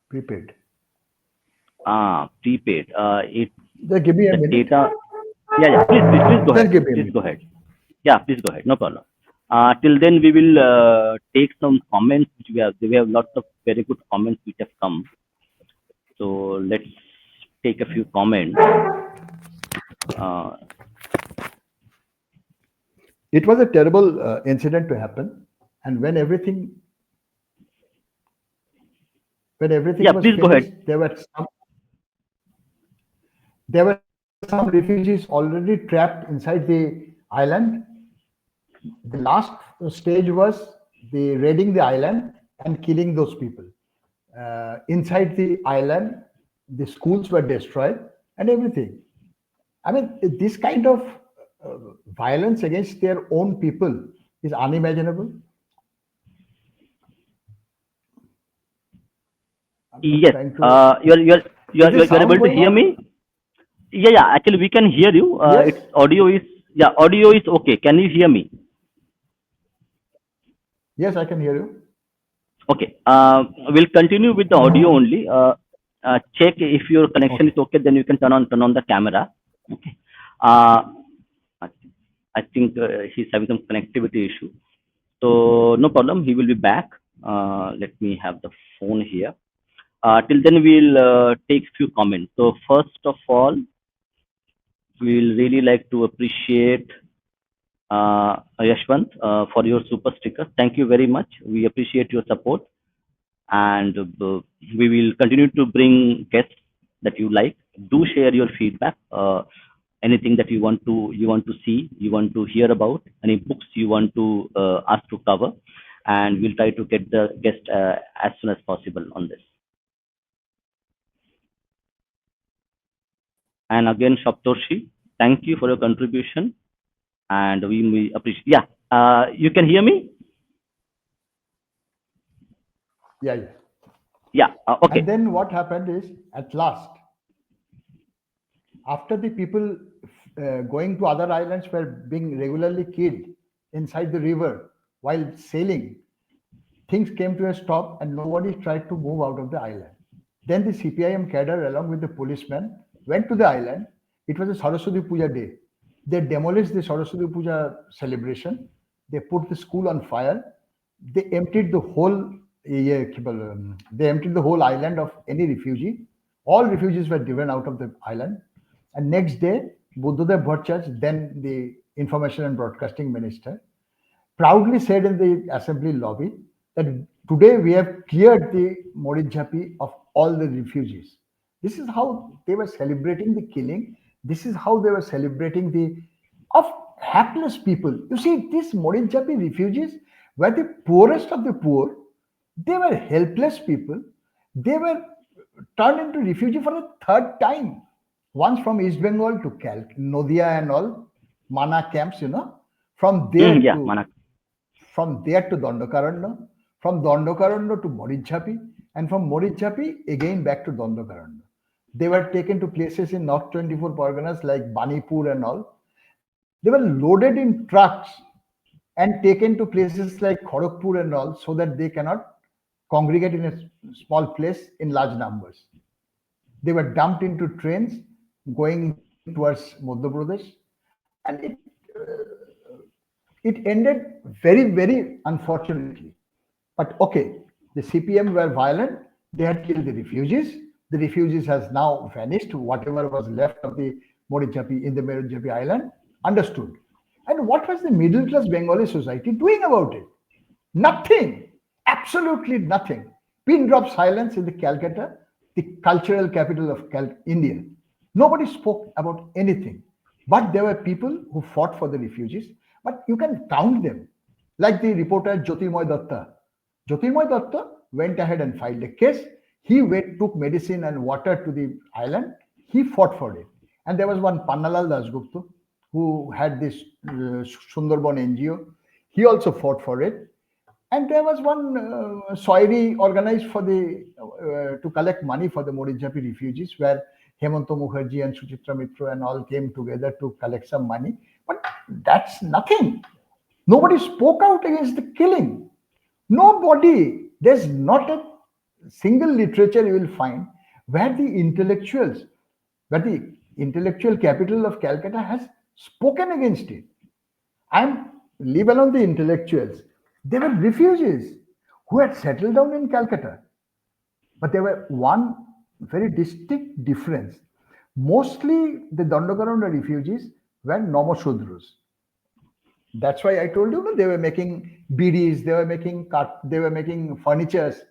Prepaid. Prepaid. It Just give me a the minute. data. Yeah, yeah. Please go Just ahead. give me a Please go minute. ahead. Yeah, please go ahead. No problem. Till then, we will take some comments which we have. We have lots of very good comments which have come. So let's take a few comments. Uh, It was a terrible incident to happen, and when everything yeah, was please go ahead. finished, there were some refugees already trapped inside the island. The last stage was the raiding the island and killing those people. Inside the island, the schools were destroyed and everything. I mean, this kind of violence against their own people is unimaginable. I'm just Yes. trying to. Is the You're sound able to going hear on? me? Yeah, yeah. Actually, we can hear you. Yes. Its audio is audio is okay. Can you hear me? Yes, I can hear you. Okay. We'll continue with the audio only. Check if your connection is Okay. okay. Then you can turn on the camera. Okay. Uh, I I think he's having some connectivity issue. So no problem. He will be back. Let me have the phone here. Till then, we'll take few comments. So first of all, we'll really like to appreciate Yashwant for your super sticker. Thank you very much. We appreciate your support, and we will continue to bring guests that you like. Do share your feedback. Anything that you want to see, you want to hear about, any books you want to us to cover, and we'll try to get the guest as soon as possible on this. And again, Shaptorshi, thank you for your contribution, and we appreciate. Yeah, you can hear me. Yeah, yeah. Yeah. And Okay. then what happened is, at last, after the people going to other islands were being regularly killed inside the river while sailing, things came to a stop and nobody tried to move out of the island. Then the CPIM cadre, along with the policemen, went to the island. It was a Saraswati Puja day. They demolished the Saraswati Puja celebration. They put the school on fire. They emptied the whole they emptied the whole island of any refugee. All refugees were driven out of the island. And next day, Buddhadev Bhattacharya, then the Information and Broadcasting Minister, proudly said in the assembly lobby that today we have cleared the Marichjhapi of all the refugees. This is how they were celebrating the killing. This is how they were celebrating the of hapless people. You see, these Marichjhapi refugees were the poorest of the poor. They were helpless people. They were turned into refugee for the third time. Once from East Bengal to Nodia and all, Mana camps, from there Yeah, to Manak. from there to Dandakaranya, from Dandakaranya to Marichjhapi, and from Marichjhapi again back to Dandakaranya. They were taken to places in North 24 Parganas like Banipur and all. They were loaded in trucks and taken to places like Kharagpur and all so that they cannot congregate in a small place in large numbers. They were dumped into trains going towards Madhya Pradesh, and it ended very unfortunately. But okay, the CPM were violent. They had killed the refugees. The refugees has now vanished. Whatever was left of the Marichjhapi in the Marichjhapi island, understood. And what was the middle class Bengali society doing about it? Nothing. Absolutely nothing. Pin drop silence in the Calcutta, the cultural capital of India. Nobody spoke about anything. But there were people who fought for the refugees, but you can count them. Like the reporter Jyotirmoy Datta. Jyotirmoy Datta went ahead and filed a case. He took medicine and water to the island. He fought for it. And there was one Pannalal Dasgupta who had this Sundarban NGO. He also fought for it. And there was one soiri organized for the to collect money for the Marichjhapi refugees, where Hemanta Mukherjee and Suchitra Mitra and all came together to collect some money. But that's nothing. Nobody spoke out against the killing. Nobody. There's not a single literature you will find where the intellectuals, where the intellectual capital of Calcutta has spoken against it. And leave alone the intellectuals. They were refugees who had settled down in Calcutta. But there were one very distinct difference. Mostly the Dandakaranda refugees were Nomosudrus. That's why I told you they were making bidis, they were making furnitures,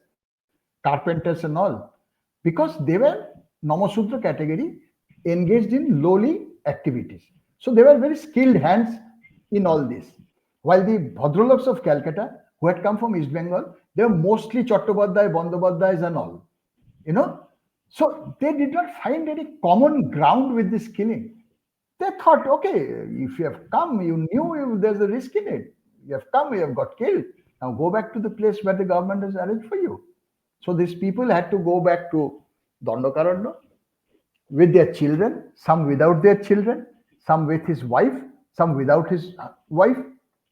carpenters and all, because they were Namasudra category engaged in lowly activities. So they were very skilled hands in all this. While the Bhadraloks of Calcutta, who had come from East Bengal, they were mostly Chattopadhyay, Bandyopadhyays and all. You know, so they did not find any common ground with this killing. They thought, okay, if you have come, you knew there's a risk in it. You have come, you have got killed. Now go back to the place where the government has arranged for you. So these people had to go back to Dandakaranya with their children, some without their children, some with his wife, some without his wife,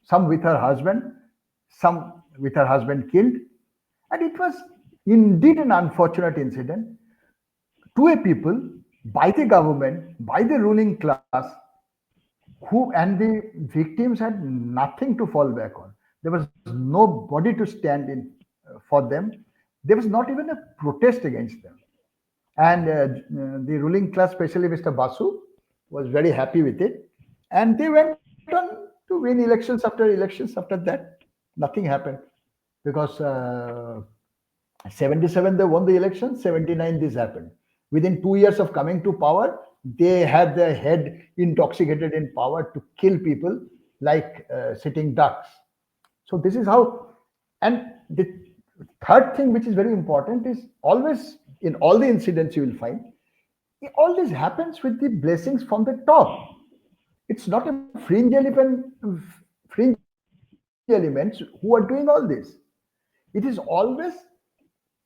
some with her husband, some with her husband killed. And it was indeed an unfortunate incident to a people by the government, by the ruling class, who and the victims had nothing to fall back on. There was nobody to stand in for them. There was not even a protest against them. And the ruling class, especially Mr. Basu, was very happy with it. And they went on to win elections after that. Nothing happened because 77 they won the election, 79 this happened. Within 2 years of coming to power, they had their head intoxicated in power to kill people like sitting ducks. So this is how. And the third thing which is very important is always in all the incidents you will find, all this happens with the blessings from the top. It's not a fringe elements who are doing all this. It is always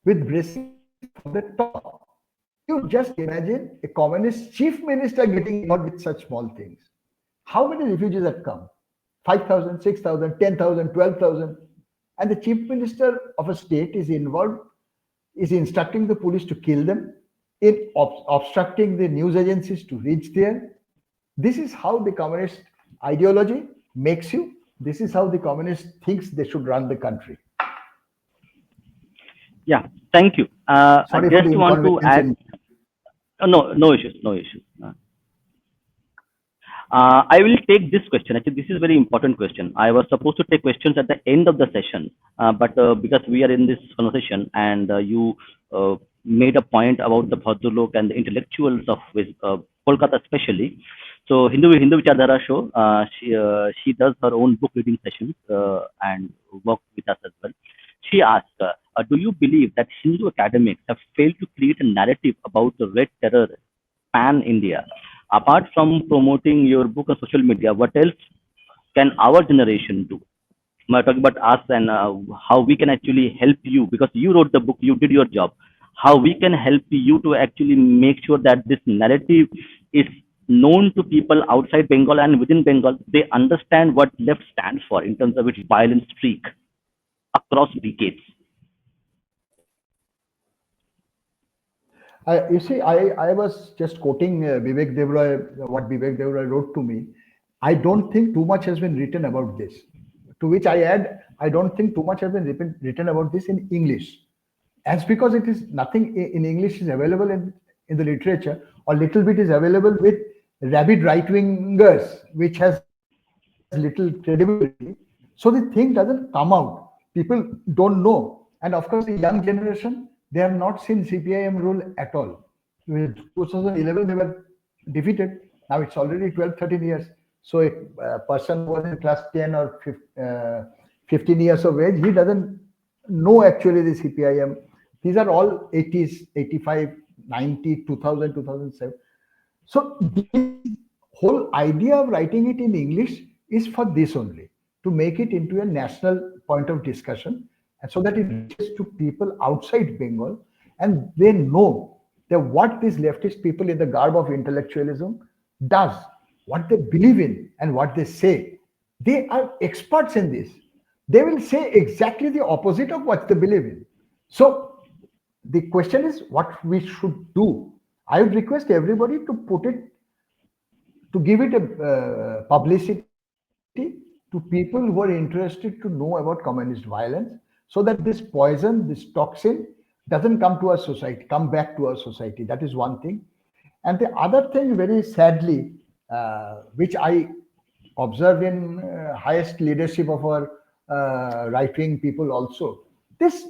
with blessings from the top. You just imagine a communist chief minister getting involved with such small things. How many refugees have come? 5,000, 6,000, 10,000, 12,000. And the chief minister of a state is involved, is instructing the police to kill them, in obstructing the news agencies to reach there. This is how the communist ideology makes you. This is how the communist thinks they should run the country. Yeah, thank you. I Sorry for just the want to inconvenience. add. No, no issues, no issues. I will take this question. Actually, this is a very important question. I was supposed to take questions at the end of the session, but because we are in this conversation and you made a point about the Bhadralok and the intellectuals of Kolkata especially. So Hindu Vichardhara show, she does her own book reading sessions and works with us as well. She asked, do you believe that Hindu academics have failed to create a narrative about the Red Terror pan-India? Apart from promoting your book on social media, what else can our generation do? I'm talking about us and how we can actually help you because you wrote the book, you did your job. How we can help you to actually make sure that this narrative is known to people outside Bengal and within Bengal. They understand what left stands for in terms of its violent streak across decades. You see, I was just quoting Vivek Devroy, what Vivek Devroy wrote to me. I don't think too much has been written about this. To which I add, I don't think too much has been written about this in English. As because it is nothing in English is available in the literature, or little bit is available with rabid right wingers, which has little credibility. So the thing doesn't come out. People don't know. And of course, the young generation, they have not seen CPIM rule at all. In 2011, they were defeated. Now it's already 12, 13 years. So a person who was in class 10 or 15 years of age, he doesn't know actually the CPIM. These are all 80s, 85, 90, 2000, 2007. So this whole idea of writing it in English is for this only, to make it into a national point of discussion, and so that it reaches to people outside Bengal, and they know that what these leftist people in the garb of intellectualism does, what they believe in, and what they say. They are experts in this. They will say exactly the opposite of what they believe in. So the question is what we should do. I would request everybody to put it, to give it a publicity to people who are interested to know about communist violence, so that this poison, this toxin doesn't come to our society, come back to our society. That is one thing. And the other thing, very sadly, which I observe in highest leadership of our right wing people also, this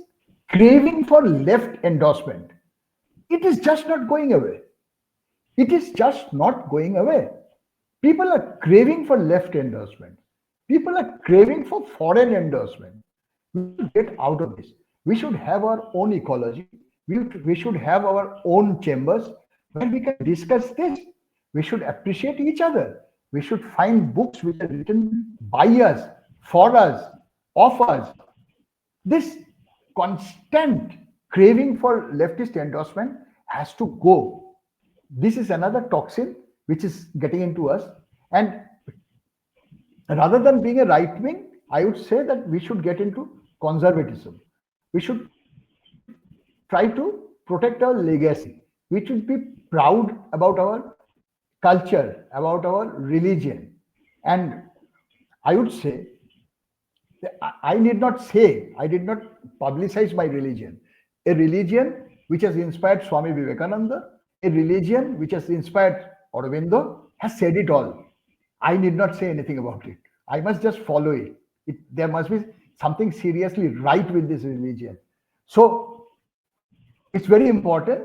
craving for left endorsement, it is just not going away. It is just not going away. People are craving for left endorsement. People are craving for foreign endorsement. We should get out of this. We should have our own ecology. We should have our own chambers where we can discuss this. We should appreciate each other. We should find books which are written by us, for us, of us. This constant craving for leftist endorsement has to go. This is another toxin which is getting into us. And rather than being a right wing, I would say that we should get into conservatism. We should try to protect our legacy. We should be proud about our culture, about our religion. And I would say, I need not say, I did not publicize my religion. A religion which has inspired Swami Vivekananda, a religion which has inspired Aurobindo, has said it all. I need not say anything about it. I must just follow it. There must be something seriously right with this religion. So it's very important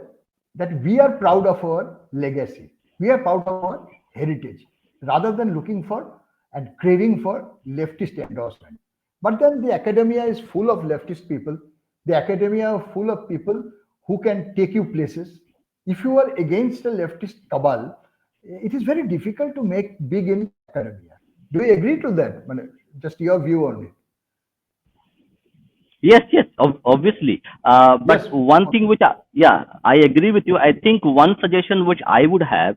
that we are proud of our legacy. We are proud of our heritage, rather than looking for and craving for leftist endorsement. But then the academia is full of leftist people. The academia is full of people who can take you places. If you are against a leftist cabal, it is very difficult to make big in academia. Do you agree to that? Just your view on it. Yes, yes, obviously. But Yes. one thing Okay. which, yeah, I agree with you. I think one suggestion which I would have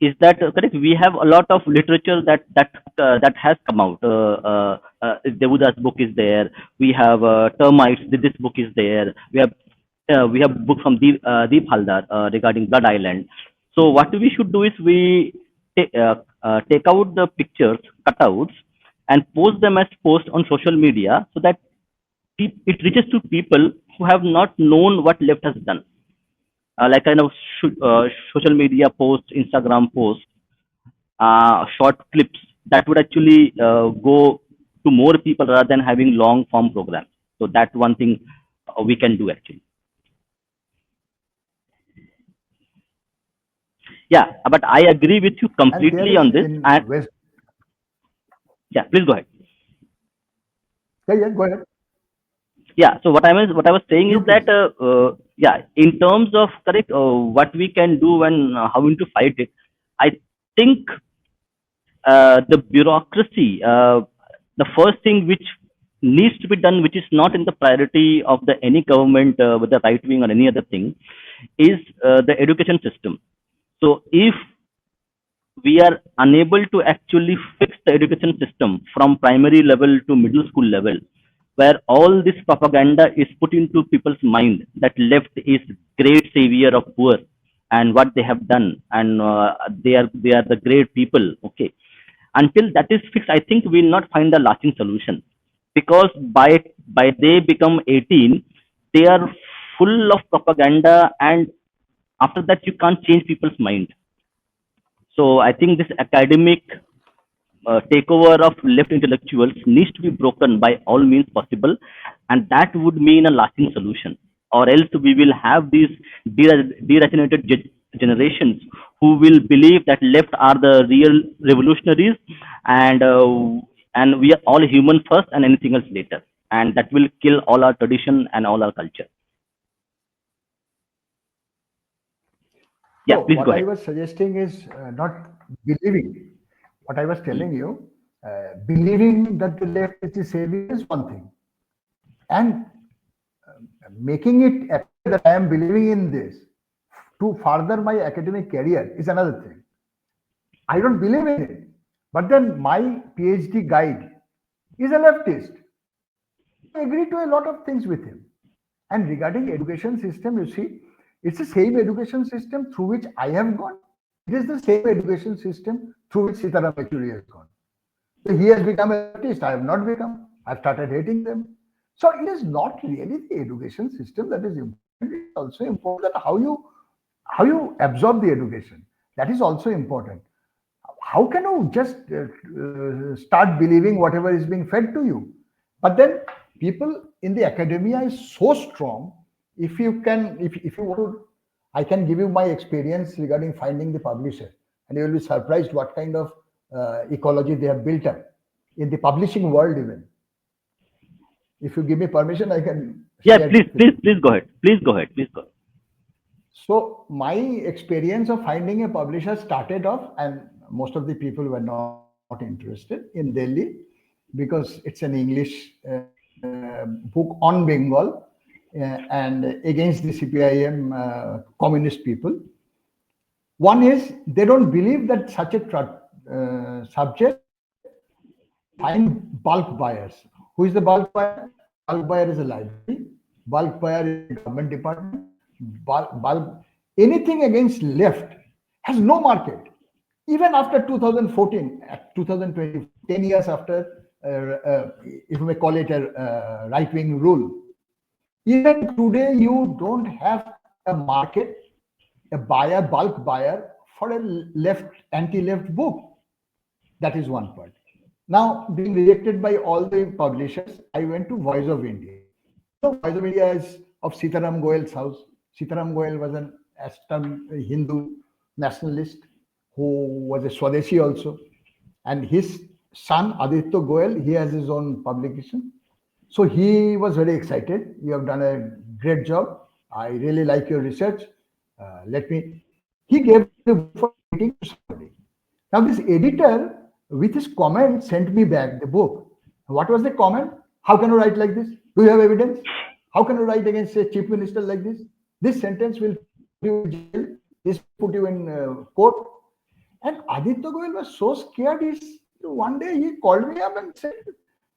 is that correct. We have a lot of literature that has come out. Devuda's book is there. We have termites. This book is there. We have book from Deep Haldar regarding Blood Island. So what we should do is we take out the pictures, cutouts, and post them as posts on social media so that it reaches to people who have not known what left has done. Like kind of social media posts, Instagram posts, short clips that would actually go to more people rather than having long form programs. So that's one thing we can do actually. Yeah, but I agree with you And there completely is on this. in And West. yeah, please go ahead. Yeah, yeah, go ahead. Yeah, so what I was saying is You that please. yeah, in terms of correct what we can do and how to fight it, I think the bureaucracy, the first thing which needs to be done, which is not in the priority of the any government, whether right wing or any other thing, is the education system. So if we are unable to actually fix the education system from primary level to middle school level, where all this propaganda is put into people's mind that left is great savior of poor and what they have done, and they are the great people. Okay, until that is fixed, I think we will not find a lasting solution, because by they become 18, they are full of propaganda, and after that you can't change people's mind. So I think this academic takeover of left intellectuals needs to be broken by all means possible, and that would mean a lasting solution. Or else we will have these deracinated generations who will believe that left are the real revolutionaries, and we are all human first and anything else later, and that will kill all our tradition and all our culture. Yeah, So please what go I ahead. was suggesting is not believing. What I was Hmm. telling you, believing that the left is the savior is one thing, and making it appear that I am believing in this to further my academic career is another thing. I don't believe in it, but then my PhD guide is a leftist. I agree to a lot of things with him. And regarding education system, you see, it's the same education system through which I have gone. It is the same education system through which Sitaram Yechuri has gone. So he has become a leftist. I have not become. I've started hating them. So it is not really the education system that is important. It is also important that how you absorb the education. That is also important. How can you just start believing whatever is being fed to you? But then people in the academia is so strong. If you want to, I can give you my experience regarding finding the publisher, and you will be surprised what kind of ecology they have built up in the publishing world. Even if you give me permission, I can Yeah, share please, it with please, you. please go ahead. Please go ahead. Please go ahead. So my experience of finding a publisher started off, and most of the people were not interested in Delhi because it's an English book on Bengal and against the CPIM communist people. One is they don't believe that such a subject will find bulk buyers. Who is the bulk buyer? Bulk buyer is a library. Bulk buyer is a government department. Bulk anything against left has no market. Even after 2014, 2024, 10 years after, if you may call it a right-wing rule, even today you don't have a market, a buyer, bulk buyer for a left, anti-left book. That is one part. Now, being rejected by all the publishers, I went to Voice of India. You know, Voice of India is of Sitaram Goel's house. Sitaram Goel was an Assam Hindu nationalist who was a Swadeshi also. And his son, Aditya Goel, he has his own publication. So he was very excited. You have done a great job. I really like your research. Let me. He gave the book for editing to somebody. Now this editor, with his comment, sent me back the book. What was the comment? How can you write like this? Do you have evidence? How can you write against a chief minister like this? This sentence will put you in jail. This will put you in court. And Aditya Goel was so scared. One day he called me up and said,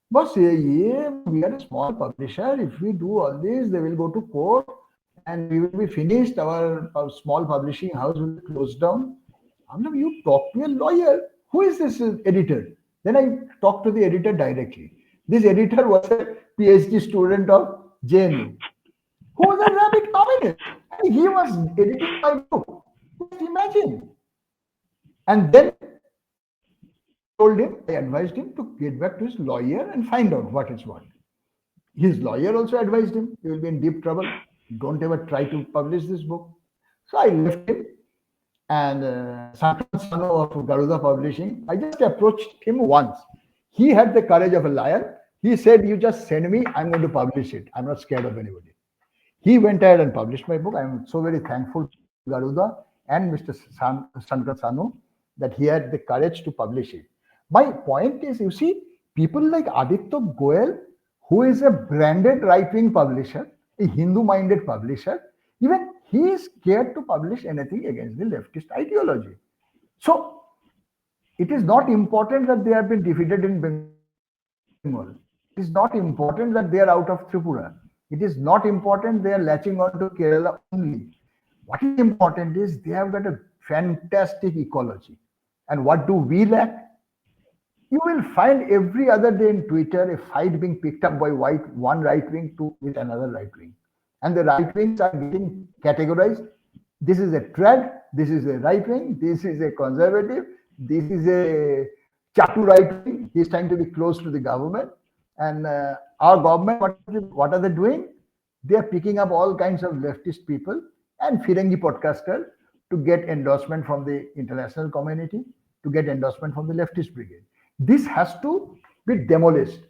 "Boss, yeah, we are a small publisher. If we do all this, they will go to court and we will be finished. Our small publishing house will be closed down." I'm like, "You talk to a lawyer. Who is this editor?" Then I talked to the editor directly. This editor was a PhD student of JNU who was a rabid communist. And he was editing my book. Just imagine. And then I told him, I advised him to get back to his lawyer and find out what is what. His lawyer also advised him, you will be in deep trouble. Don't ever try to publish this book. So I left him, and Sankan Sano of Garuda Publishing, I just approached him once. He had the courage of a lion. He said, "You just send me, I'm going to publish it. I'm not scared of anybody." He went ahead and published my book. I'm so very thankful to Garuda and Mr. Shankar Sanu that he had the courage to publish it. My point is, you see, people like Aditya Goel who is a branded right-wing publisher, a Hindu-minded publisher, even he is scared to publish anything against the leftist ideology. So it is not important that they have been defeated in Bengal. It is not important that they are out of Tripura. It is not important they are latching on to Kerala only. What is important is they have got a fantastic ecology. And what do we lack? You will find every other day in Twitter a fight being picked up by one right wing to with another right wing. And the right wings are getting categorized. This is a trad, this is a right wing, this is a conservative, this is a chatu right wing. He's trying to be close to the government. And our government, what are they doing? They are picking up all kinds of leftist people and Firangi podcasters to get endorsement from the international community, to get endorsement from the leftist brigade. This has to be demolished.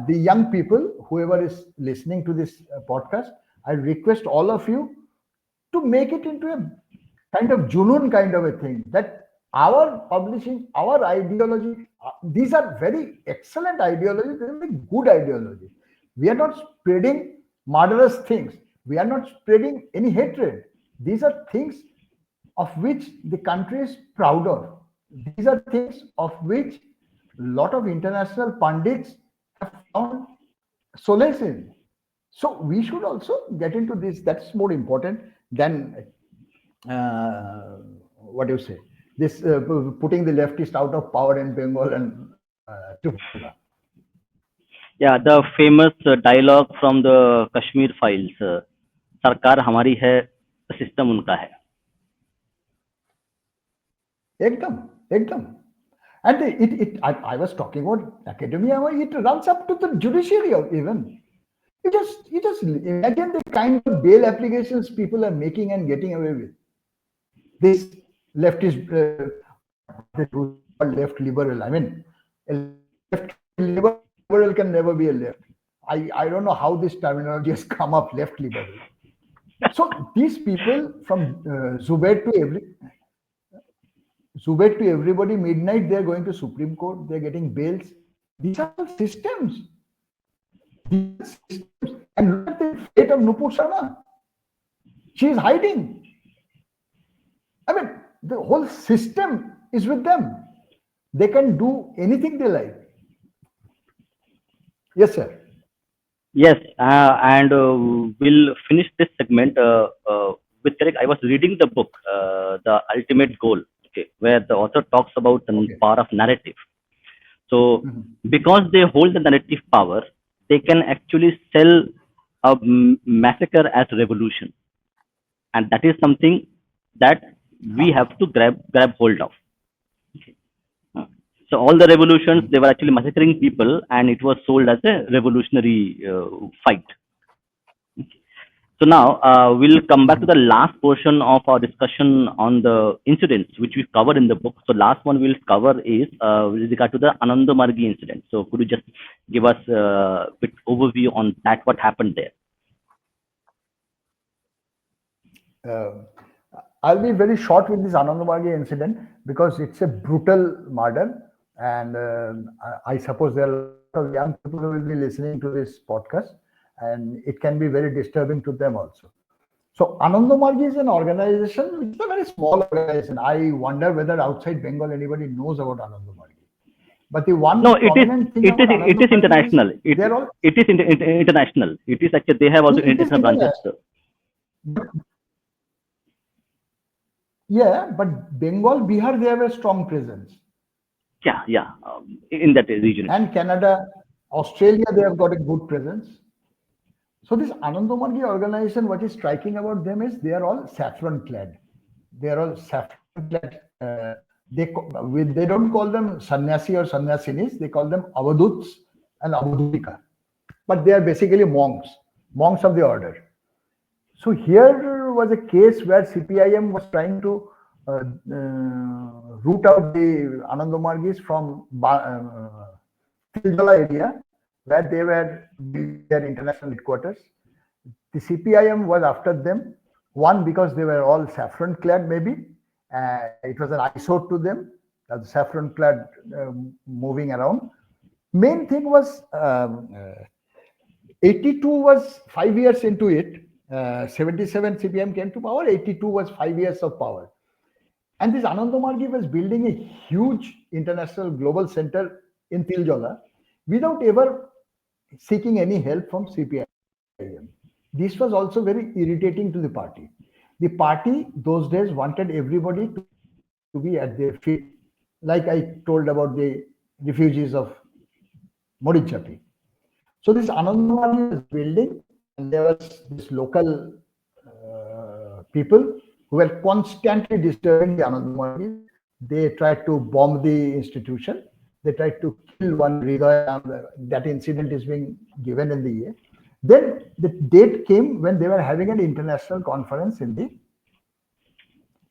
The young people, whoever is listening to this podcast, I request all of you to make it into a kind of Junun kind of a thing that our publishing, our ideology, these are very excellent ideologies, they're very good ideologies. We are not spreading murderous things. We are not spreading any hatred. These are things of which the country is proud of. These are things of which a lot of international pundits have found solace in. So we should also get into this. That's more important than what do you say? This putting the leftist out of power in Bengal and Tripura. Yeah, the famous dialogue from the Kashmir files. सरकार हमारी है, system उनका है. Ekdam, ekdam. And I was talking about academia. It runs up to the judiciary even. You just imagine the kind of bail applications people are making and getting away with. This leftist, left liberal. I mean, a left liberal can never be a left. I don't know how this terminology has come up, left liberal. So these people from Zubair to everybody, midnight, they're going to Supreme Court, they're getting bails. These are all systems. And look at the fate of Nupur Sana. She is hiding. I mean, the whole system is with them. They can do anything they like. Yes, sir. Yes, and we'll finish this segment with correct. I was reading the book, The Ultimate Goal, okay, where the author talks about the power of narrative. So, because they hold the narrative power, they can actually sell a massacre as revolution, and that is something that we have to grab hold of. So all the revolutions, they were actually massacring people, and it was sold as a revolutionary fight. So now we'll come back to the last portion of our discussion on the incidents which we covered in the book. So last one we'll cover is with regard to the Anandamargi incident. So could you just give us a bit overview on that, what happened there? I'll be very short with this Anandamargi incident because it's a brutal murder. And I suppose there are a lot of young people who will be listening to this podcast, and it can be very disturbing to them also. So Anandamargi is an organization which is a very small organization. I wonder whether outside Bengal anybody knows about Anandamargi. But the one prominent thing about it is international. It is international. It is actually they have also international branches. Yeah, but Bengal, Bihar, they have a strong presence. Yeah, in that region. And Canada, Australia, they have got a good presence. So this Anandamargi organization, what is striking about them is they are all saffron clad. They are all saffron clad. They don't call them sannyasi or sannyasinis. They call them avaduts and avadhutika. But they are basically monks of the order. So here was a case where CPIM was trying to root out the Anandamargis from Tiljala area, where they were their international headquarters. The CPIM was after them. One, because they were all saffron clad, maybe. It was an eyesore to them, the saffron clad moving around. Main thing was 82 was 5 years into it. 77 CPM came to power, 82 was 5 years of power. And this Ananda Margi was building a huge international global center in Tiljola without ever seeking any help from CPIM. This was also very irritating to the party. The party those days wanted everybody to be at their feet, like I told about the refugees of Marichjhapi. So this Ananda Margi was building, and there was this local people who were constantly disturbing the Ananda Margi. They tried to bomb the institution. They tried to kill one Riga. That incident is being given in the year. Then the date came when they were having an international conference in the.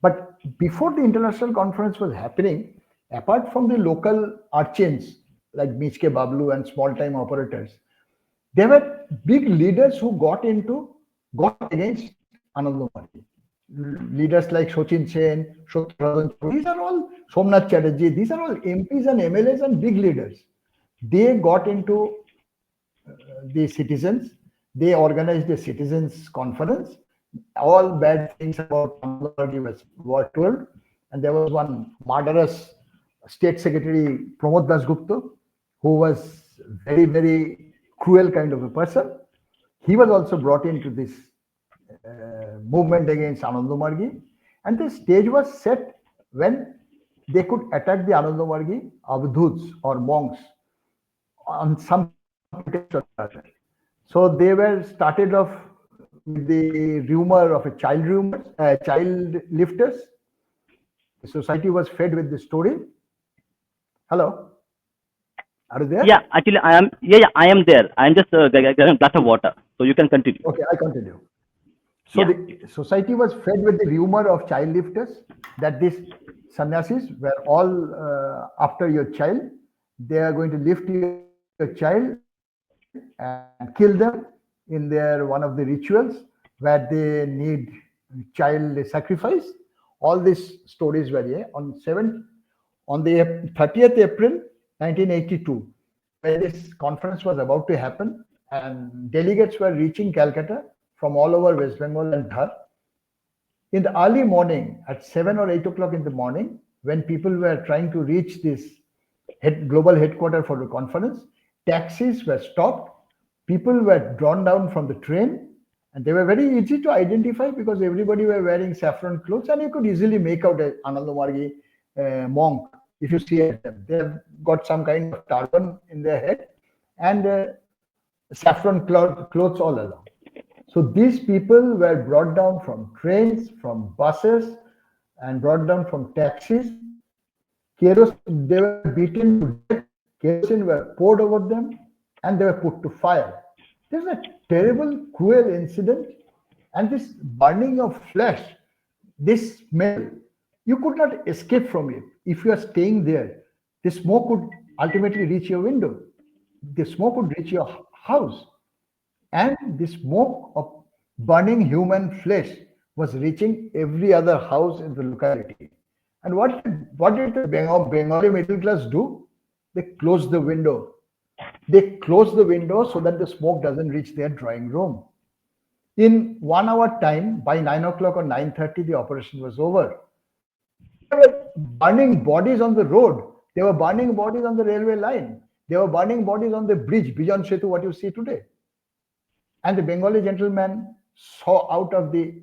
But before the international conference was happening, apart from the local urchins like Michke Bablu and small time operators, there were big leaders who got against Ananda Margi. Leaders like Sachin Sen, these are all Somnath Chatterjee, these are all MPs and MLAs and big leaders. They got into the citizens, they organized a citizens conference. All bad things about Ananda Margi were told, and there was one murderous state secretary, Pramod Dasgupta, who was very, very cruel kind of a person. He was also brought into this movement against Ananda Margi, and the stage was set when they could attack the Ananda Margi avadhuts or monks on some pretext or the other. So they were started off with the rumor of a child lifters. The society was fed with the story. Hello, are you there? Yeah, actually, I am. Yeah, I am there. I am just getting a glass of water, so you can continue. Okay, I continue. So Yeah. the society was fed with the rumor of child lifters that these sannyasis were all after your child. They are going to lift your child and kill them in their one of the rituals where they need child sacrifice. All these stories were here on the 30th April 1982, when this conference was about to happen, and delegates were reaching Calcutta from all over West Bengal and Bihar. In the early morning, at 7 or 8 o'clock in the morning, when people were trying to reach this global headquarters for the conference, taxis were stopped, people were drawn down from the train, and they were very easy to identify because everybody were wearing saffron clothes, and you could easily make out a Ananda Margi monk if you see at them. They have got some kind of turban in their head and saffron clothes all along. So these people were brought down from trains, from buses, and brought down from taxis. Kerosene, they were beaten to death. Kerosene were poured over them, and they were put to fire. This is a terrible, cruel incident, and this burning of flesh, this smell, you could not escape from it. If you are staying there, the smoke would ultimately reach your window. The smoke would reach your house, and the smoke of burning human flesh was reaching every other house in the locality. And what did the Bengali middle class do? They closed the window. They closed the window so that the smoke doesn't reach their drawing room. In 1 hour time, by 9 o'clock or 9:30, the operation was over. They were burning bodies on the road. They were burning bodies on the railway line. They were burning bodies on the bridge, Bijan Setu, what you see today. And the Bengali gentleman saw out of the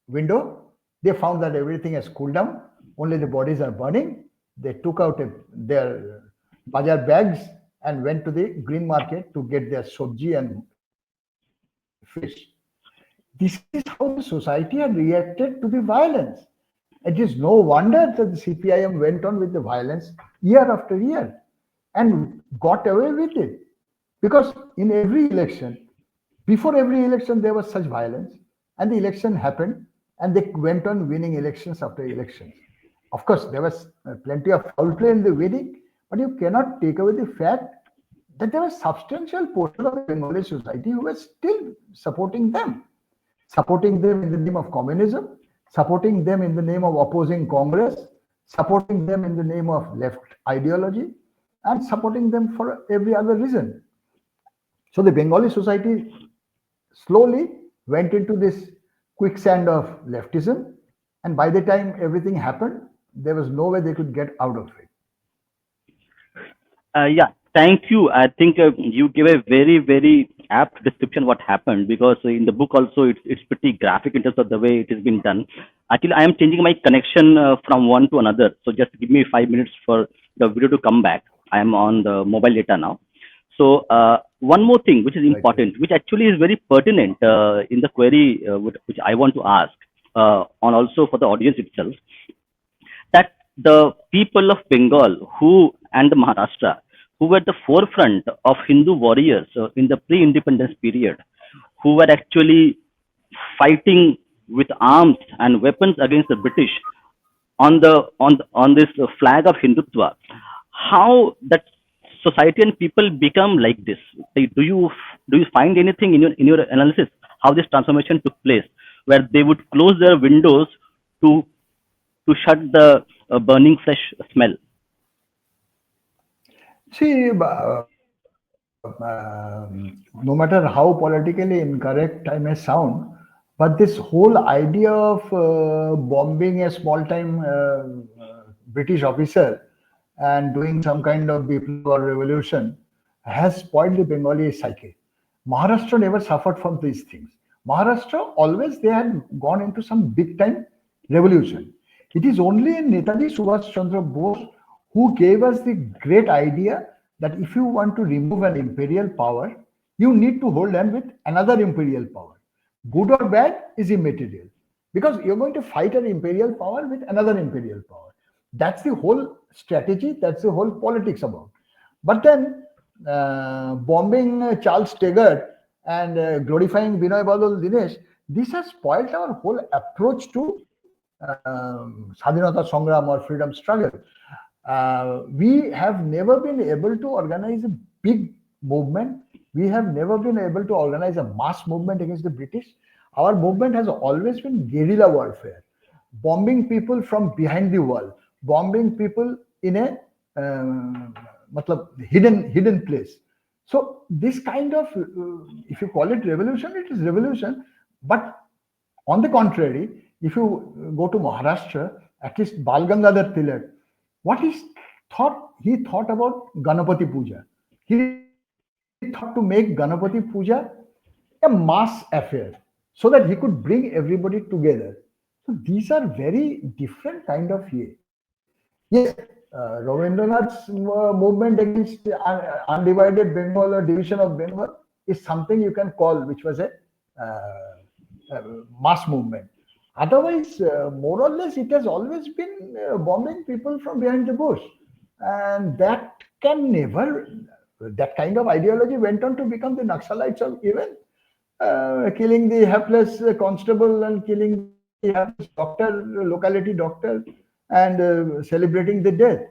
window. They found that everything has cooled down. Only the bodies are burning. They took out their bazaar bags and went to the green market to get their sobji and fish. This is how the society had reacted to the violence. It is no wonder that the CPIM went on with the violence year after year and got away with it. Because in every election, before every election, there was such violence, and the election happened, and they went on winning elections after elections. Of course, there was plenty of foul play in the winning, but you cannot take away the fact that there was substantial portion of the Bengali society who was still supporting them in the name of communism, supporting them in the name of opposing Congress, supporting them in the name of left ideology, and supporting them for every other reason. So the Bengali society slowly went into this quicksand of leftism, and by the time everything happened, there was no way they could get out of it. Yeah, thank you. I think you gave a very, very apt description what happened, because in the book also it's pretty graphic in terms of the way it has been done. Actually, I am changing my connection from one to another. So just give me 5 minutes for the video to come back. I am on the mobile data now. So one more thing which is Right, right. important, which actually is very pertinent in the query which I want to ask, on also for the audience itself, that the people of Bengal who and the Maharashtra, who were the forefront of Hindu warriors in the pre-independence period, who were actually fighting with arms and weapons against the British on on this flag of Hindutva, how that society and people become like this? Like, do you find anything in your analysis how this transformation took place, where they would close their windows to shut the burning flesh smell? See, no matter how politically incorrect I may sound, but this whole idea of bombing a small time British officer and doing some kind of biplab or revolution has spoiled the Bengali psyche. Maharashtra never suffered from these things. Maharashtra always they had gone into some big time revolution. It is only Netaji Subhash Chandra Bose who gave us the great idea that if you want to remove an imperial power, you need to hold hand with another imperial power. Good or bad is immaterial because you're going to fight an imperial power with another imperial power. That's the whole strategy, that's the whole politics about. But then bombing Charles Taggart and glorifying Binoy Badal Dinesh, this has spoiled our whole approach to Sadhinata Sangram or freedom struggle. We have never been able to organize a big movement. We have never been able to organize a mass movement against the British. Our movement has always been guerrilla warfare, bombing people from behind the wall, bombing people in a hidden place. So this kind of, if you call it revolution, it is revolution. But on the contrary, if you go to Maharashtra, at least Bal Gangadhar Tilak, what is thought? He thought about Ganapati Puja. He thought to make Ganapati Puja a mass affair so that he could bring everybody together. So these are very different kind of here. Yes, Rabindranath's movement against undivided Bengal or division of Bengal is something you can call, which was a mass movement. Otherwise, more or less, it has always been bombing people from behind the bush. And that can never, that kind of ideology went on to become the Naxalites of even killing the hapless constable and killing the hapless doctor, locality doctor, and celebrating the death.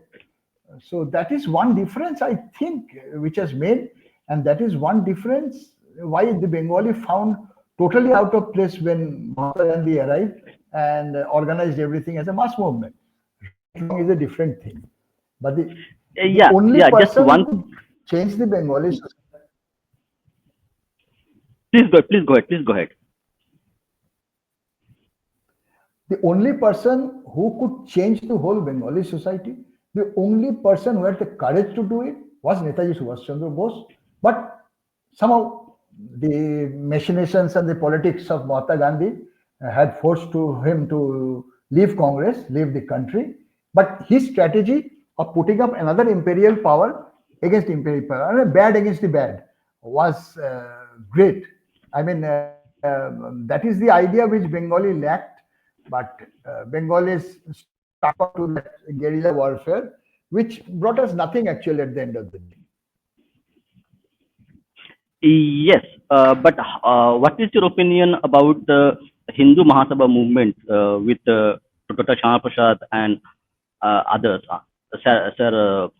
So that is one difference I think which has made, and that is one difference why the Bengali found totally out of place when Mahatma Gandhi arrived and organized everything as a mass movement. Right wrong is a different thing, but the Yeah, only yeah. Just person who one. could change the Bengali society, Please go. Please go ahead. Please go ahead. the only person who could change the whole Bengali society, the only person who had the courage to do it was Netaji Subhash Chandra Bose. But somehow the machinations and the politics of Mahatma Gandhi had forced to him to leave Congress, leave the country. But his strategy of putting up another imperial power against imperial power, and bad against the bad, was great. I mean, that is the idea which Bengali lacked, but Bengalis stuck on to that guerrilla warfare, which brought us nothing actually at the end of the day. Yes, but what is your opinion about the Hindu Mahasabha movement with Dr. Shyama Prasad and others, Sir,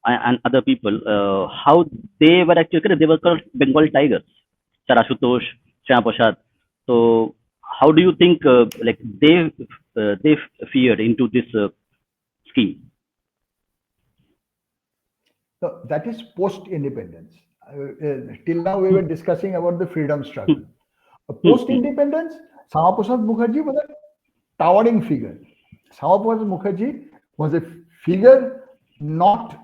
and other people? How they were actually, they were called Bengal Tigers, Sir Ashutosh, Shyama Prasad. So how do you think like they feared into this scheme? So that is post independence. Till now, we were discussing about the freedom struggle. Hmm, Post hmm. independence, Samaprasad Mukherjee was a towering figure. Samaprasad Mukherjee was a figure not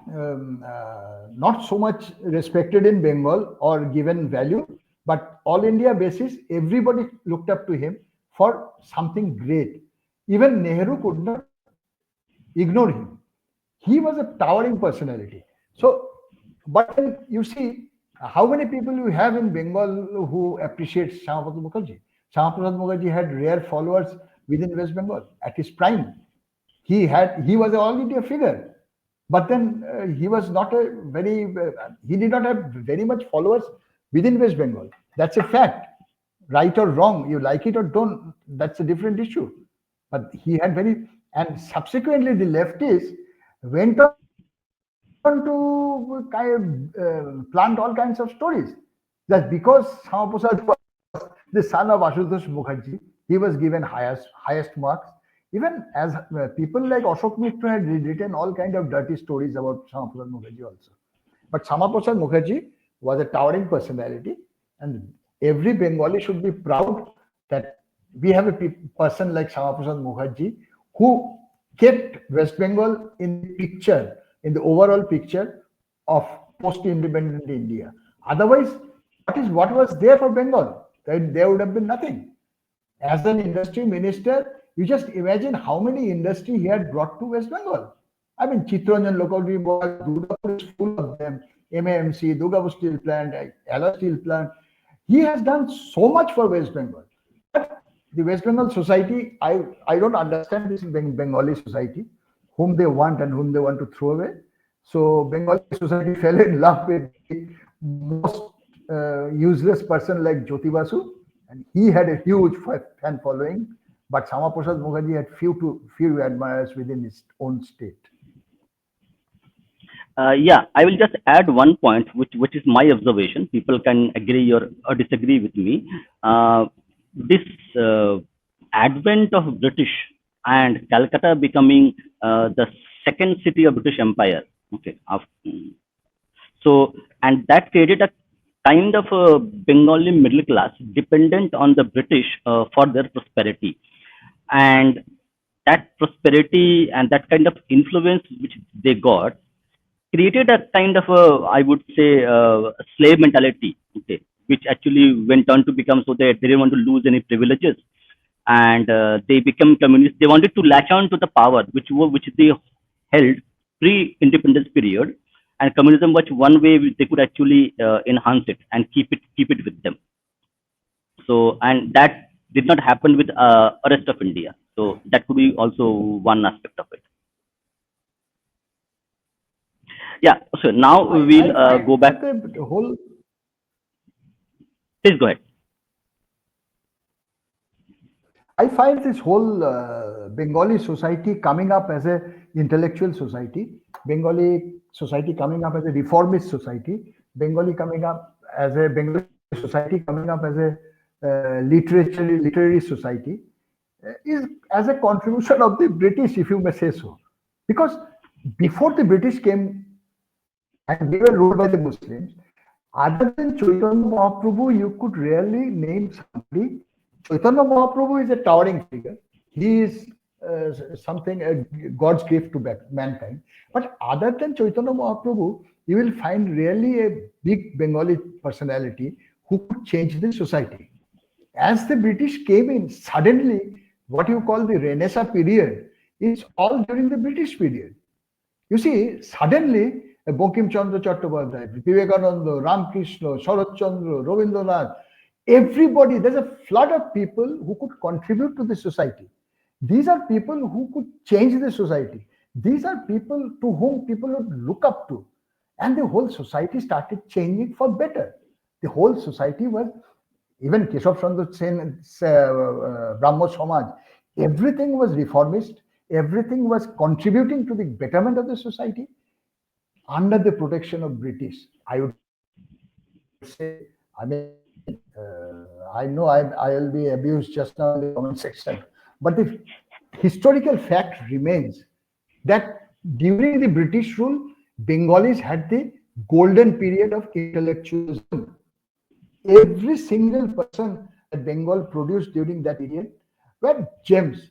so much respected in Bengal or given value, but all India basis, everybody looked up to him for something great. Even Nehru could not ignore him. He was a towering personality. So, but then you see how many people you have in Bengal who appreciate Shamaprasad Mukherjee. Shamaprasad Mukherjee had rare followers within West Bengal at his prime. He was all India figure, but then he did not have very much followers within West Bengal. That's a fact, right or wrong. You like it or don't. That's a different issue. But he had very, and subsequently the leftists went on to plant all kinds of stories that because Shamaprasad was the son of Ashutosh Mukherjee, he was given highest marks. Even as people like Ashok Mitra had written all kind of dirty stories about Shamaprasad Mukherjee also. But Shamaprasad Mukherjee was a towering personality, and every Bengali should be proud that we have a person like Shamaprasad Mukherjee who kept West Bengal in the picture, in the overall picture of post-independent India. Otherwise, what was there for Bengal? There would have been nothing. As an industry minister, you just imagine how many industry he had brought to West Bengal. I mean, Chitranjan local was, Durgapur is full of them, MAMC, Durgapur Steel Plant, Alloy Steel Plant. He has done so much for West Bengal. But the West Bengal society, I don't understand this Bengali society, whom they want and whom they want to throw away. So Bengali society fell in love with the most useless person like Jyoti Basu, and he had a huge fan following. But Shamaprasad Mukherjee had few admirers within his own state. Yeah, I will just add one point, which is my observation. People can agree or disagree with me. This advent of British and Calcutta becoming the second city of British Empire. Okay, so and that created a kind of a Bengali middle class dependent on the British for their prosperity, and that prosperity and that kind of influence which they got created a kind of a, I would say, slave mentality, okay, which actually went on to become so they didn't want to lose any privileges, and they become communists. They wanted to latch on to the power which they held pre-independence period, and communism was one way they could actually enhance it and keep it with them. So, and that did not happen with rest of India. So that could be also one aspect of it. Yeah. So now we'll I find go back. that the whole Please go ahead. I find this whole Bengali society coming up as a intellectual society, Bengali society coming up as a reformist society, Bengali society coming up as a literary society is as a contribution of the British, if you may say so. Because before the British came and we were ruled by the Muslims, other than Chaitanya Mahaprabhu, you could rarely name somebody. Chaitanya Mahaprabhu is a towering figure. He is something, God's gift to mankind. But other than Chaitanya Mahaprabhu, you will find really a big Bengali personality who could change the society. As the British came in, suddenly what you call the Renaissance period is all during the British period. You see, suddenly Bankim Chandra Chattopadhyay, Vivekananda, Ramakrishna, Sharat Chandra, Rabindranath, everybody, there's a flood of people who could contribute to the society. These are people who could change the society. These are people to whom people would look up to. And the whole society started changing for better. The whole society was, even Keshav Chandra Sen, Brahmo Samaj, everything was reformist, everything was contributing to the betterment of the society under the protection of British. I would say, I mean, I know I'll be abused just now in the comment section, but the historical fact remains that during the British rule, Bengalis had the golden period of intellectualism. Every single person that Bengal produced during that period were gems.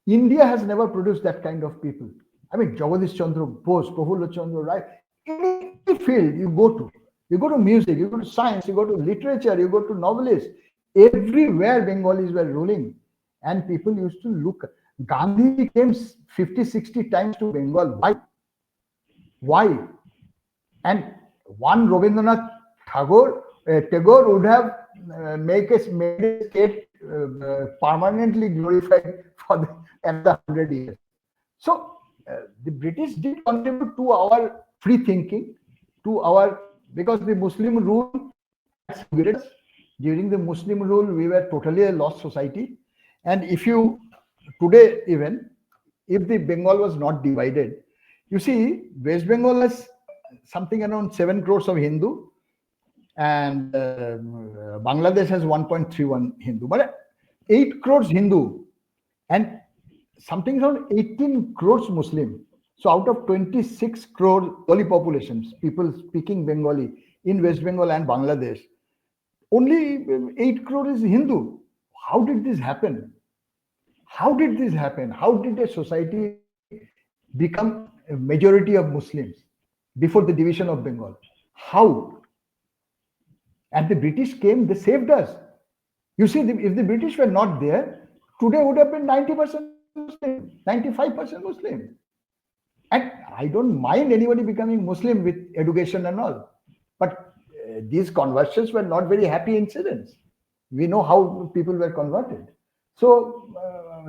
India has never produced that kind of people. I mean, Jagadish Chandra Bose, Prafulla Chandra Rai, any field you go to music, you go to science, you go to literature, you go to novelists, everywhere Bengalis were ruling. And people used to look. Gandhi came 50, 60 times to Bengal. Why? Why? And one Rabindranath Tagore would have made a state permanently glorified for another 100 years. So the British did contribute to our free thinking, to our because the Muslim rule had segregated us. During the Muslim rule, we were totally a lost society. And if you today even if the Bengal was not divided, you see West Bengal has something around 7 crores of Hindu, and Bangladesh has 1.31 Hindu, but 8 crores Hindu, and something around 18 crores Muslim. So out of 26 crore Bengali populations, people speaking Bengali in West Bengal and Bangladesh, only 8 crore is Hindu. How did this happen? How did this happen? How did a society become a majority of Muslims before the division of Bengal? How? And the British came, they saved us. You see, if the British were not there, today would have been 90% Muslim, 95% Muslim. And I don't mind anybody becoming Muslim with education and all. But these conversions were not very happy incidents. We know how people were converted. So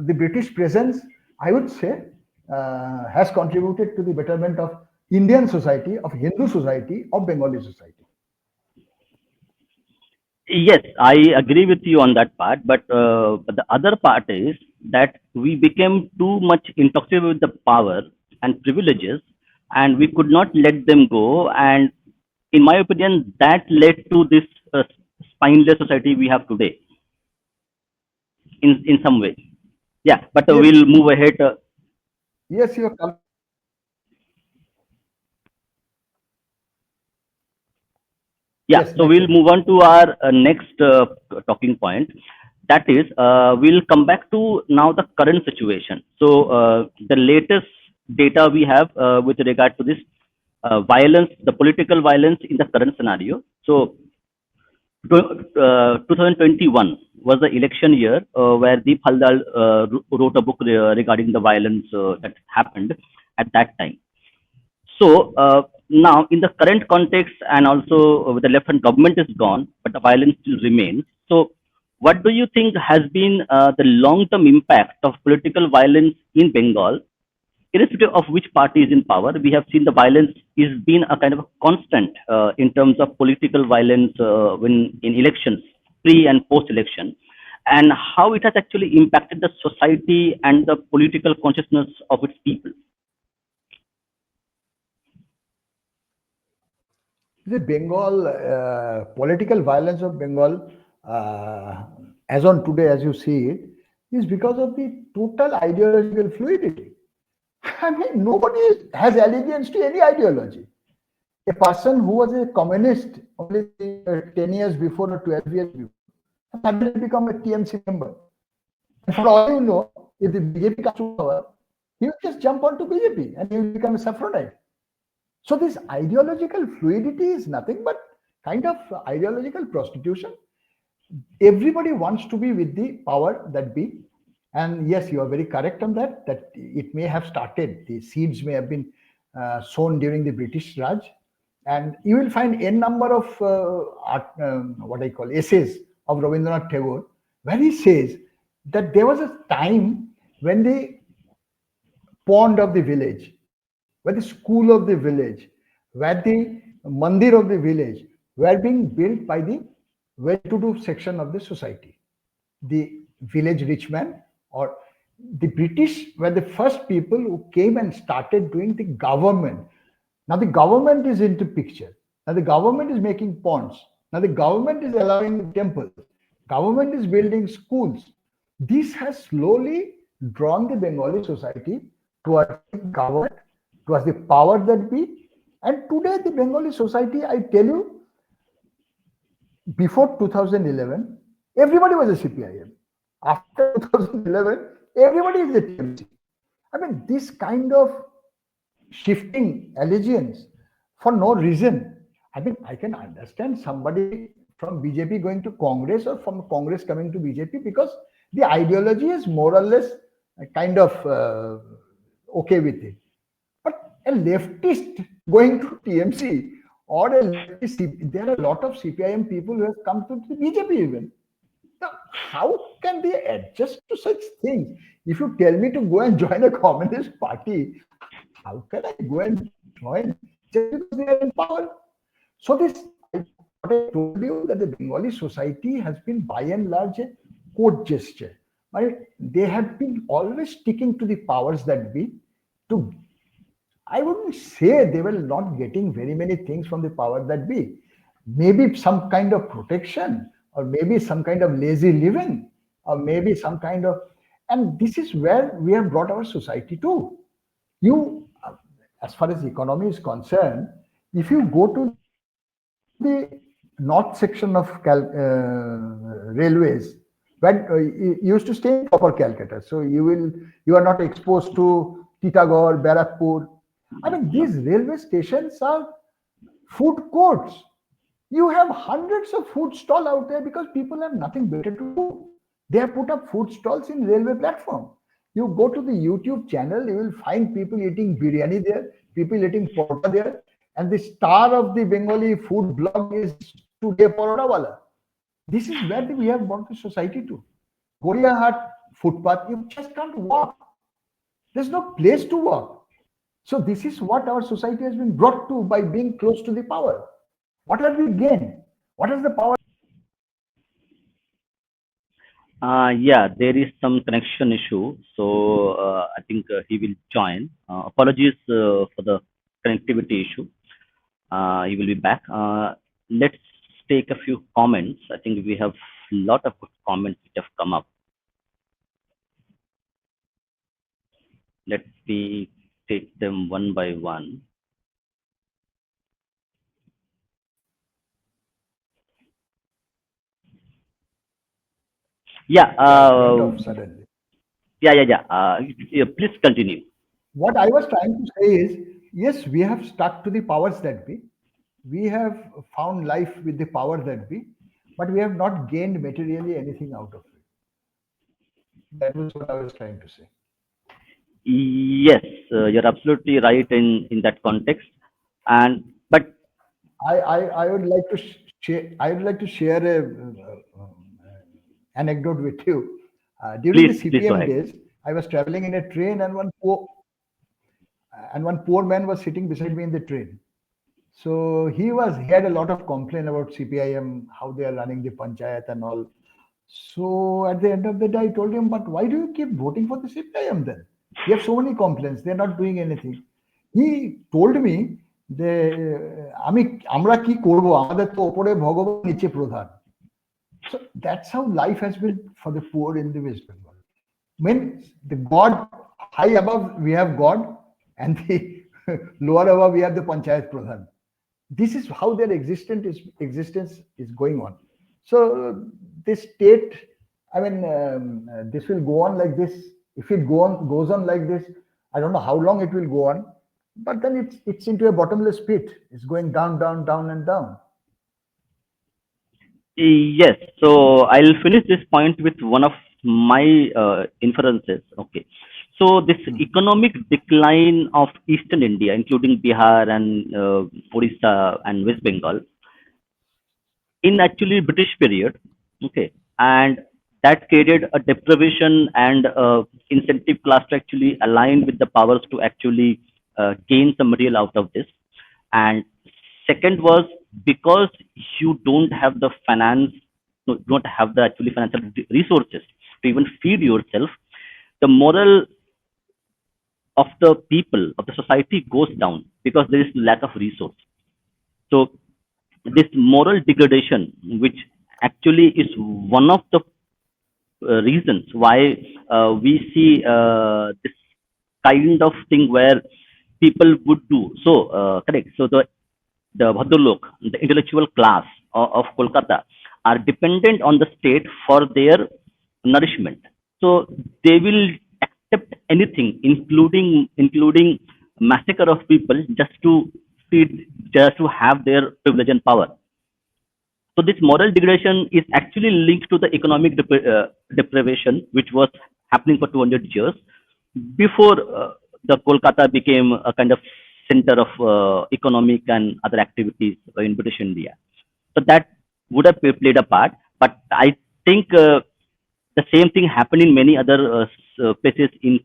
the British presence, I would say, has contributed to the betterment of Indian society, of Hindu society, of Bengali society. Yes, I agree with you on that part, but the other part is that we became too much intoxicated with the power and privileges, and we could not let them go. And in my opinion, that led to this spineless society we have today, in some way. Yeah, but Yes, we'll move ahead. yes, you're Yeah, yes. so Next we'll segment. move on to our next talking point. That is, we'll come back to now the current situation. So, the latest data we have with regard to this violence, the political violence in the current scenario. So, 2021 was the election year where Deep Haldal wrote a book regarding the violence that happened at that time. So now, in the current context, and also with the left-hand government is gone, but the violence still remains. So, what do you think has been the long-term impact of political violence in Bengal, irrespective of which party is in power? We have seen the violence is been a kind of a constant in terms of political violence when in elections, pre and post-election, and how it has actually impacted the society and the political consciousness of its people. The Bengal political violence of Bengal, as on today, as you see it, is because of the total ideological fluidity. I mean, nobody has allegiance to any ideology. A person who was a communist only 10 years before or 12 years before has suddenly become a TMC member. And for all you know, if the BJP comes to power, he will just jump onto BJP and he will become a saffronite. So this ideological fluidity is nothing but kind of ideological prostitution. Everybody wants to be with the power that be. And yes, you are very correct on that, that it may have started, the seeds may have been sown during the British Raj. And you will find n number of what I call essays of Rabindranath Tagore, where he says that there was a time when the pond of the village, where the school of the village, where the mandir of the village were being built by the well-to-do section of the society. The village rich man or the British were the first people who came and started doing the government. Now the government is into picture. Now the government is making ponds. Now the government is allowing temples. Government is building schools. This has slowly drawn the Bengali society towards the government, towards the power that be. And today, the Bengali society, I tell you, before 2011, everybody was a CPIM. After 2011, everybody is a TMC. I mean, this kind of shifting allegiance for no reason. I mean, I can understand somebody from BJP going to Congress or from Congress coming to BJP because the ideology is more or less kind of okay with it. But a leftist going to TMC or a leftist, there are a lot of CPIM people who have come to the BJP even. Now, how can they adjust to such things? If you tell me to go and join a communist party, how can I go and join just because they are in power? So this, what I told you that the Bengali society has been by and large a court gesture. Right? They have been always sticking to the powers that be to I wouldn't say they were not getting very many things from the power that be. Maybe some kind of protection, or maybe some kind of lazy living, or maybe some kind of. And this is where we have brought our society to. As far as the economy is concerned, if you go to the north section of railways, when you used to stay in proper Calcutta, so you are not exposed to Titagarh, Barakpur. I mean, Yeah. these railway stations are food courts. You have hundreds of food stall out there because people have nothing better to do. They have put up food stalls in railway platform. You go to the YouTube channel, you will find people eating biryani there, people eating porota there, and the star of the Bengali food blog is Today Porota Wala. This is where we have brought the society to. Goriahat footpath, you just can't walk. There's no place to walk. So this is what our society has been brought to by being close to the power. What have we gained? What has the power? Yeah, there is some connection issue. So I think he will join. Apologies for the connectivity issue. He will be back. Let's take a few comments. I think we have a lot of good comments which have come up. Let me take them one by one. Yeah, Yeah, it went off suddenly. yeah. Please continue. What I was trying to say is, yes, we have stuck to the powers that be. We have found life with the power that be, but we have not gained materially anything out of it. That was what I was trying to say. Yes, you're absolutely right in that context. And but I would like to share. I would like to share a anecdote with you. During the please go CPM ahead. days, I was traveling in a train, and one poor man was sitting beside me in the train. So he had a lot of complaint about CPIM, how they are running the panchayat and all. So at the end of the day, I told him, but why do you keep voting for the CPIM then? You have so many complaints, they're not doing anything. He told me যে আমি আমরা কি করব আমাদের তো ওপরে ভগবান নিচে প্রধান. So that's how life has been for the poor in the West Bengal. When the God high above we have God and the lower above we have the Panchayat Pradhan. This is how their existence is going on. So this state, I mean, this will go on like this. If it goes on like this, I don't know how long it will go on, but then it's into a bottomless pit. It's going down, down, down, and down. Yes, so I'll finish this point with one of my inferences. Okay, so this Hmm. economic decline of eastern India, including Bihar and Orissa and West Bengal, in actually British period, okay, and that created a deprivation and incentive class to actually align with the powers to actually gain some material out of this. And second was because you don't have the finance, no, don't have the actually financial resources to even feed yourself, the moral of the people of the society goes down because there is lack of resource. So this moral degradation, which actually is one of the reasons why we see this kind of thing where people would do. So, correct. So the Bhadralok, the intellectual class of Kolkata, are dependent on the state for their nourishment. So they will accept anything, including massacre of people, just to feed, just to have their privilege and power. So this moral degradation is actually linked to the economic deprivation, which was happening for 200 years before the Kolkata became a kind of center of economic and other activities in British India. So that would have played a part. But I think the same thing happened in many other places in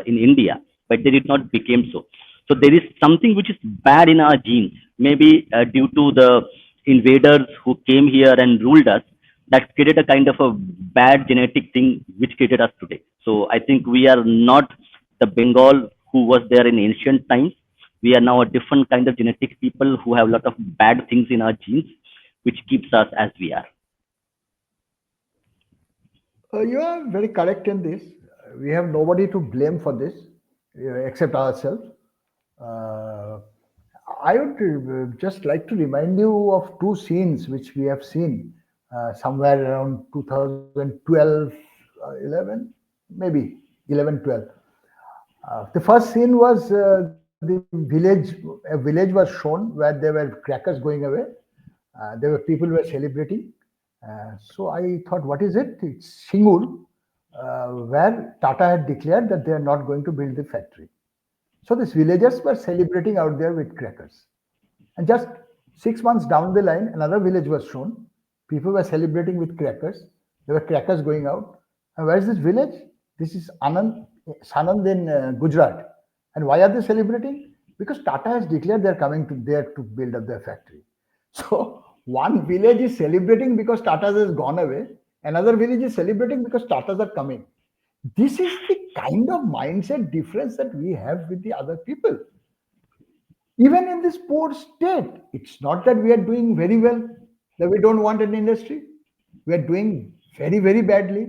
in India, but they did not become so. So there is something which is bad in our genes, maybe due to the invaders who came here and ruled us, that created a kind of a bad genetic thing which created us today. So I think we are not the Bengal who was there in ancient times. We are now a different kind of genetic people who have a lot of bad things in our genes, which keeps us as we are. You are very correct in this. We have nobody to blame for this except ourselves. Uh, I would just like to remind you of two scenes which we have seen somewhere around 2012, 11, maybe 11, 12. The first scene was the village. A village was shown where there were crackers going away. There were people who were celebrating. So I thought, what is it? It's Singur, where Tata had declared that they are not going to build the factory. So these villagers were celebrating out there with crackers. And just 6 months down the line, another village was shown. People were celebrating with crackers. There were crackers going out. And where is this village? This is Sanand in Gujarat. And why are they celebrating? Because Tata has declared they're coming to there to build up their factory. So one village is celebrating because Tata has gone away. Another village is celebrating because Tatas are coming. This is the kind of mindset difference that we have with the other people. Even in this poor state, it's not that we are doing very well, that we don't want an industry. We are doing very, very badly,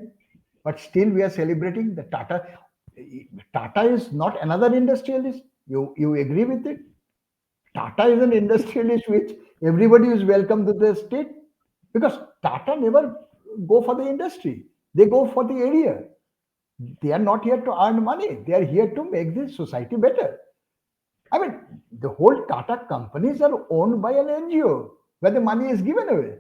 but still we are celebrating the Tata. Tata is not another industrialist. You agree with it? Tata is an industrialist which everybody is welcome to the state because Tata never go for the industry. They go for the area. They are not here to earn money. They are here to make the society better. I mean, the whole Tata companies are owned by an NGO where the money is given away.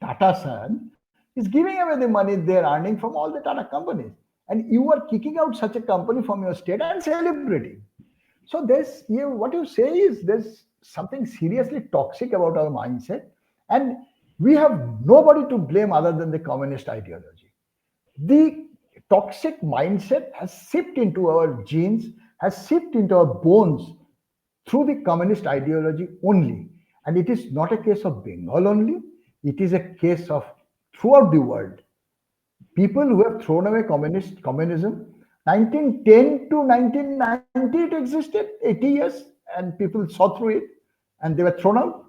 Tata Son is giving away the money they're earning from all the Tata companies. And you are kicking out such a company from your state and celebrating. So what you say is there's something seriously toxic about our mindset, and we have nobody to blame other than the communist ideology. The toxic mindset has seeped into our genes, has seeped into our bones through the communist ideology only. And it is not a case of Bengal only, it is a case of throughout the world. People who have thrown away communism, 1910 to 1990 it existed, 80 years, and people saw through it and they were thrown out.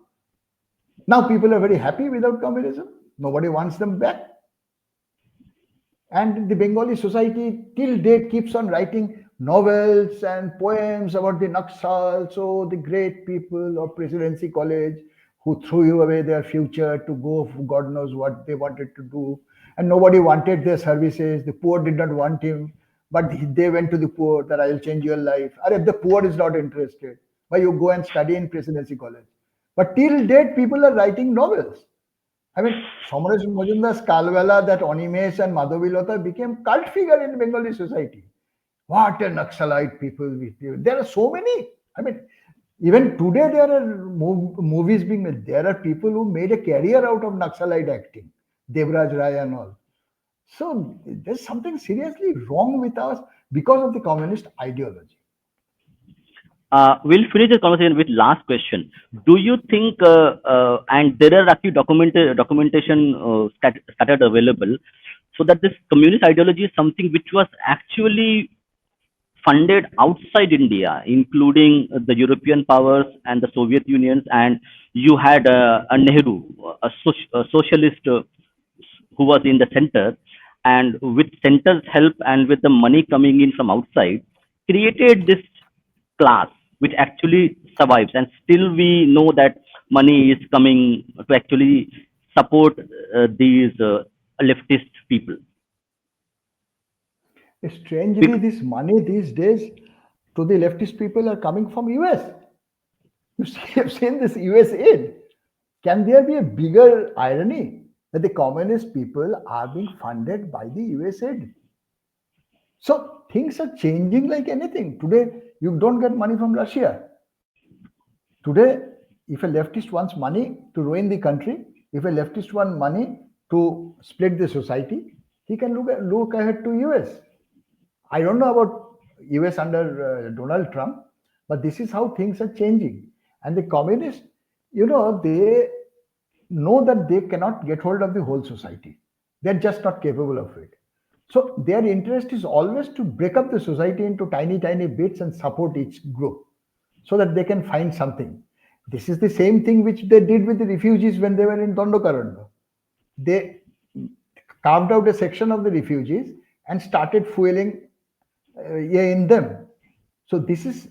Now people are very happy without communism. Nobody wants them back. And the Bengali society till date keeps on writing novels and poems about the Naxals, so the great people of Presidency College who threw away their future to go for God knows what they wanted to do. And nobody wanted their services. The poor did not want him, but they went to the poor that I'll change your life. Or if the poor is not interested, why you go and study in Presidency College. But till date, people are writing novels. I mean, Somaresh Majumdar's Kalwala, that Onimesh and Madhavilata became cult figure in Bengali society. What a Naxalite people we live. There are so many. I mean, even today there are movies being made. There are people who made a career out of Naxalite acting, Devraj Rai and all. So there's something seriously wrong with us because of the communist ideology. We'll finish the conversation with last question. Do you think, and there are actually documentation started available, so that this communist ideology is something which was actually funded outside India, including the European powers and the Soviet Unions, and you had a Nehru, a socialist who was in the center, and with center's help and with the money coming in from outside, created this class which actually survives, and still we know that money is coming to actually support these leftist people. Strangely, Bec- this money these days to the leftist people are coming from US. Have seen this US aid. Can there be a bigger irony that the communist people are being funded by the US aid? So things are changing like anything. Today, you don't get money from Russia. Today, if a leftist wants money to ruin the country, if a leftist wants money to split the society, he can look ahead to US. I don't know about US under Donald Trump, but this is how things are changing. And the communists, they know that they cannot get hold of the whole society. They're just not capable of it. So their interest is always to break up the society into tiny, tiny bits and support each group so that they can find something. This is the same thing which they did with the refugees when they were in Tondokaranda. They carved out a section of the refugees and started fueling in them. So this is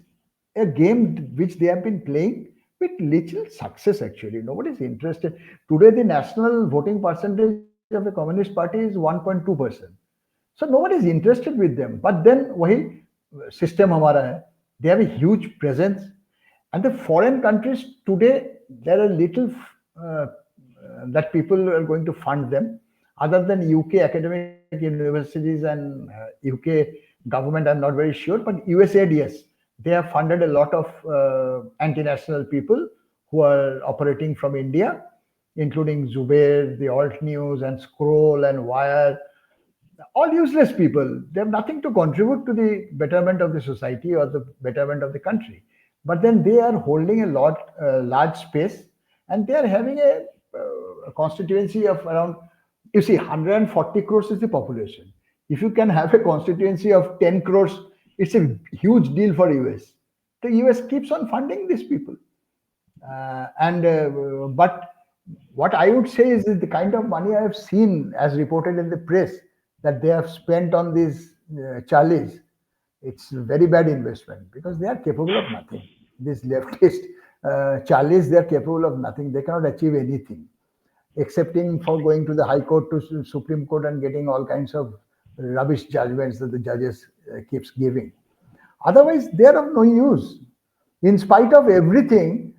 a game which they have been playing with little success actually. Nobody is interested. Today the national voting percentage of the Communist Party is 1.2%. So nobody is interested with them. But then wahi system hamara hai. They have a huge presence. And the foreign countries today, there are little that people are going to fund them. Other than UK academic universities and UK government, I'm not very sure, but USAID, yes, they have funded a lot of anti-national people who are operating from India, including Zubair, the Alt News, and Scroll and Wire, all useless people. They have nothing to contribute to the betterment of the society or the betterment of the country. But then they are holding a large space, and they are having a constituency of around, you see, 140 crores is the population. If you can have a constituency of 10 crores, it's a huge deal for US. The US keeps on funding these people. And but what I would say is that the kind of money I have seen, as reported in the press, that they have spent on these Charlies, it's a very bad investment because they are capable of nothing. These leftist Charlies, they are capable of nothing. They cannot achieve anything, excepting for going to the High Court to Supreme Court and getting all kinds of rubbish judgments that the judges keeps giving. Otherwise, they are of no use. In spite of everything,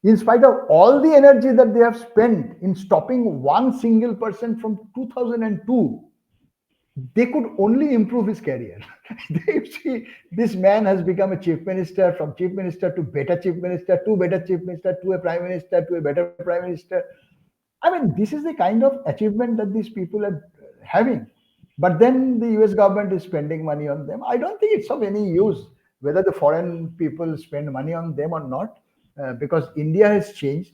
in spite of all the energy that they have spent in stopping one single person from 2002, they could only improve his career. They see this man has become a chief minister, from chief minister to better chief minister, to better chief minister, to a prime minister, to a better prime minister. I mean, this is the kind of achievement that these people are having. But then the US government is spending money on them. I don't think it's of any use whether the foreign people spend money on them or not, because India has changed.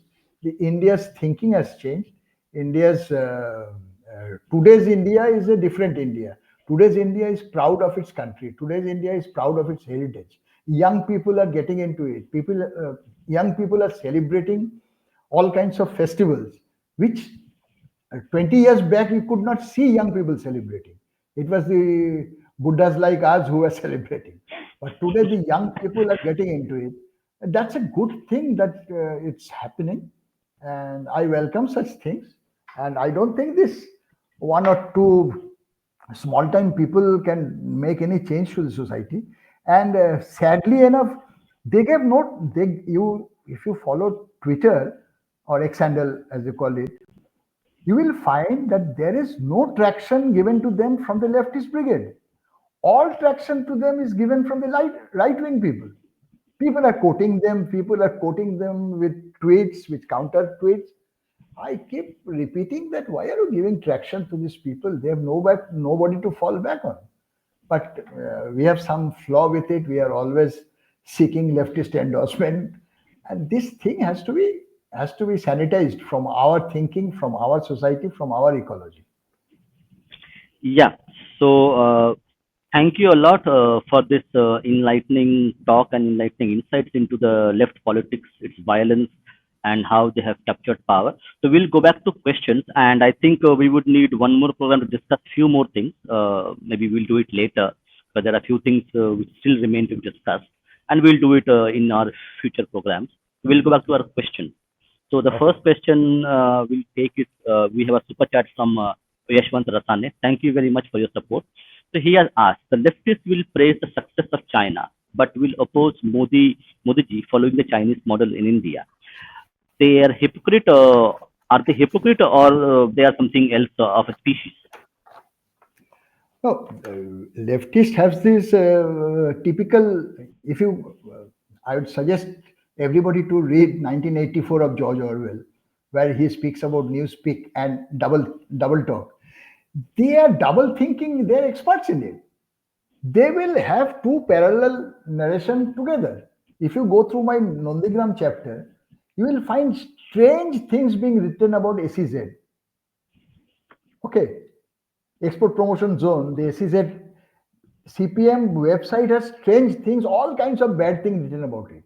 India's thinking has changed. India's today's India is a different India. Today's India is proud of its country. Today's India is proud of its heritage. Young people are getting into it. Young people are celebrating all kinds of festivals, which 20 years back you could not see young people celebrating. It was the Buddhas like us who were celebrating. But today the young people are getting into it. That's a good thing that it's happening, and I welcome such things. And I don't think this one or two small time people can make any change to the society. And sadly enough, they gave no they you if you follow Twitter or X handle as you call it, you will find that there is no traction given to them from the leftist brigade. All traction to them is given from the right wing people. People are quoting them, people are quoting them with tweets, with counter tweets. I keep repeating that why are you giving traction to these people? They have nobody to fall back on. But we have some flaw with it. We are always seeking leftist endorsement, and this thing has to be sanitized from our thinking, from our society, from our ecology. Yeah. So, thank you a lot for this enlightening talk and enlightening insights into the left politics, its violence, and how they have captured power. So, we'll go back to questions, and I think we would need one more program to discuss few more things. Maybe we'll do it later, but there are a few things which still remain to be discussed. and we'll do it in our future programs. We'll go back to our question. So the Okay. first question we'll take is we have a super chat from Yashwant Rasane. Thank you very much for your support. So he has asked, the leftists will praise the success of China, but will oppose Modi following the Chinese model in India. They are hypocrite. Are they hypocrite or they are something else of a species? No, leftist has this typical. If you, I would suggest everybody to read 1984 of George Orwell, where he speaks about newspeak and double talk. They are double thinking. They're experts in it. They will have two parallel narration together. If you go through my Nondigram chapter, you will find strange things being written about SEZ. Okay, Export Promotion Zone, the SEZ CPM website has strange things, all kinds of bad things written about it.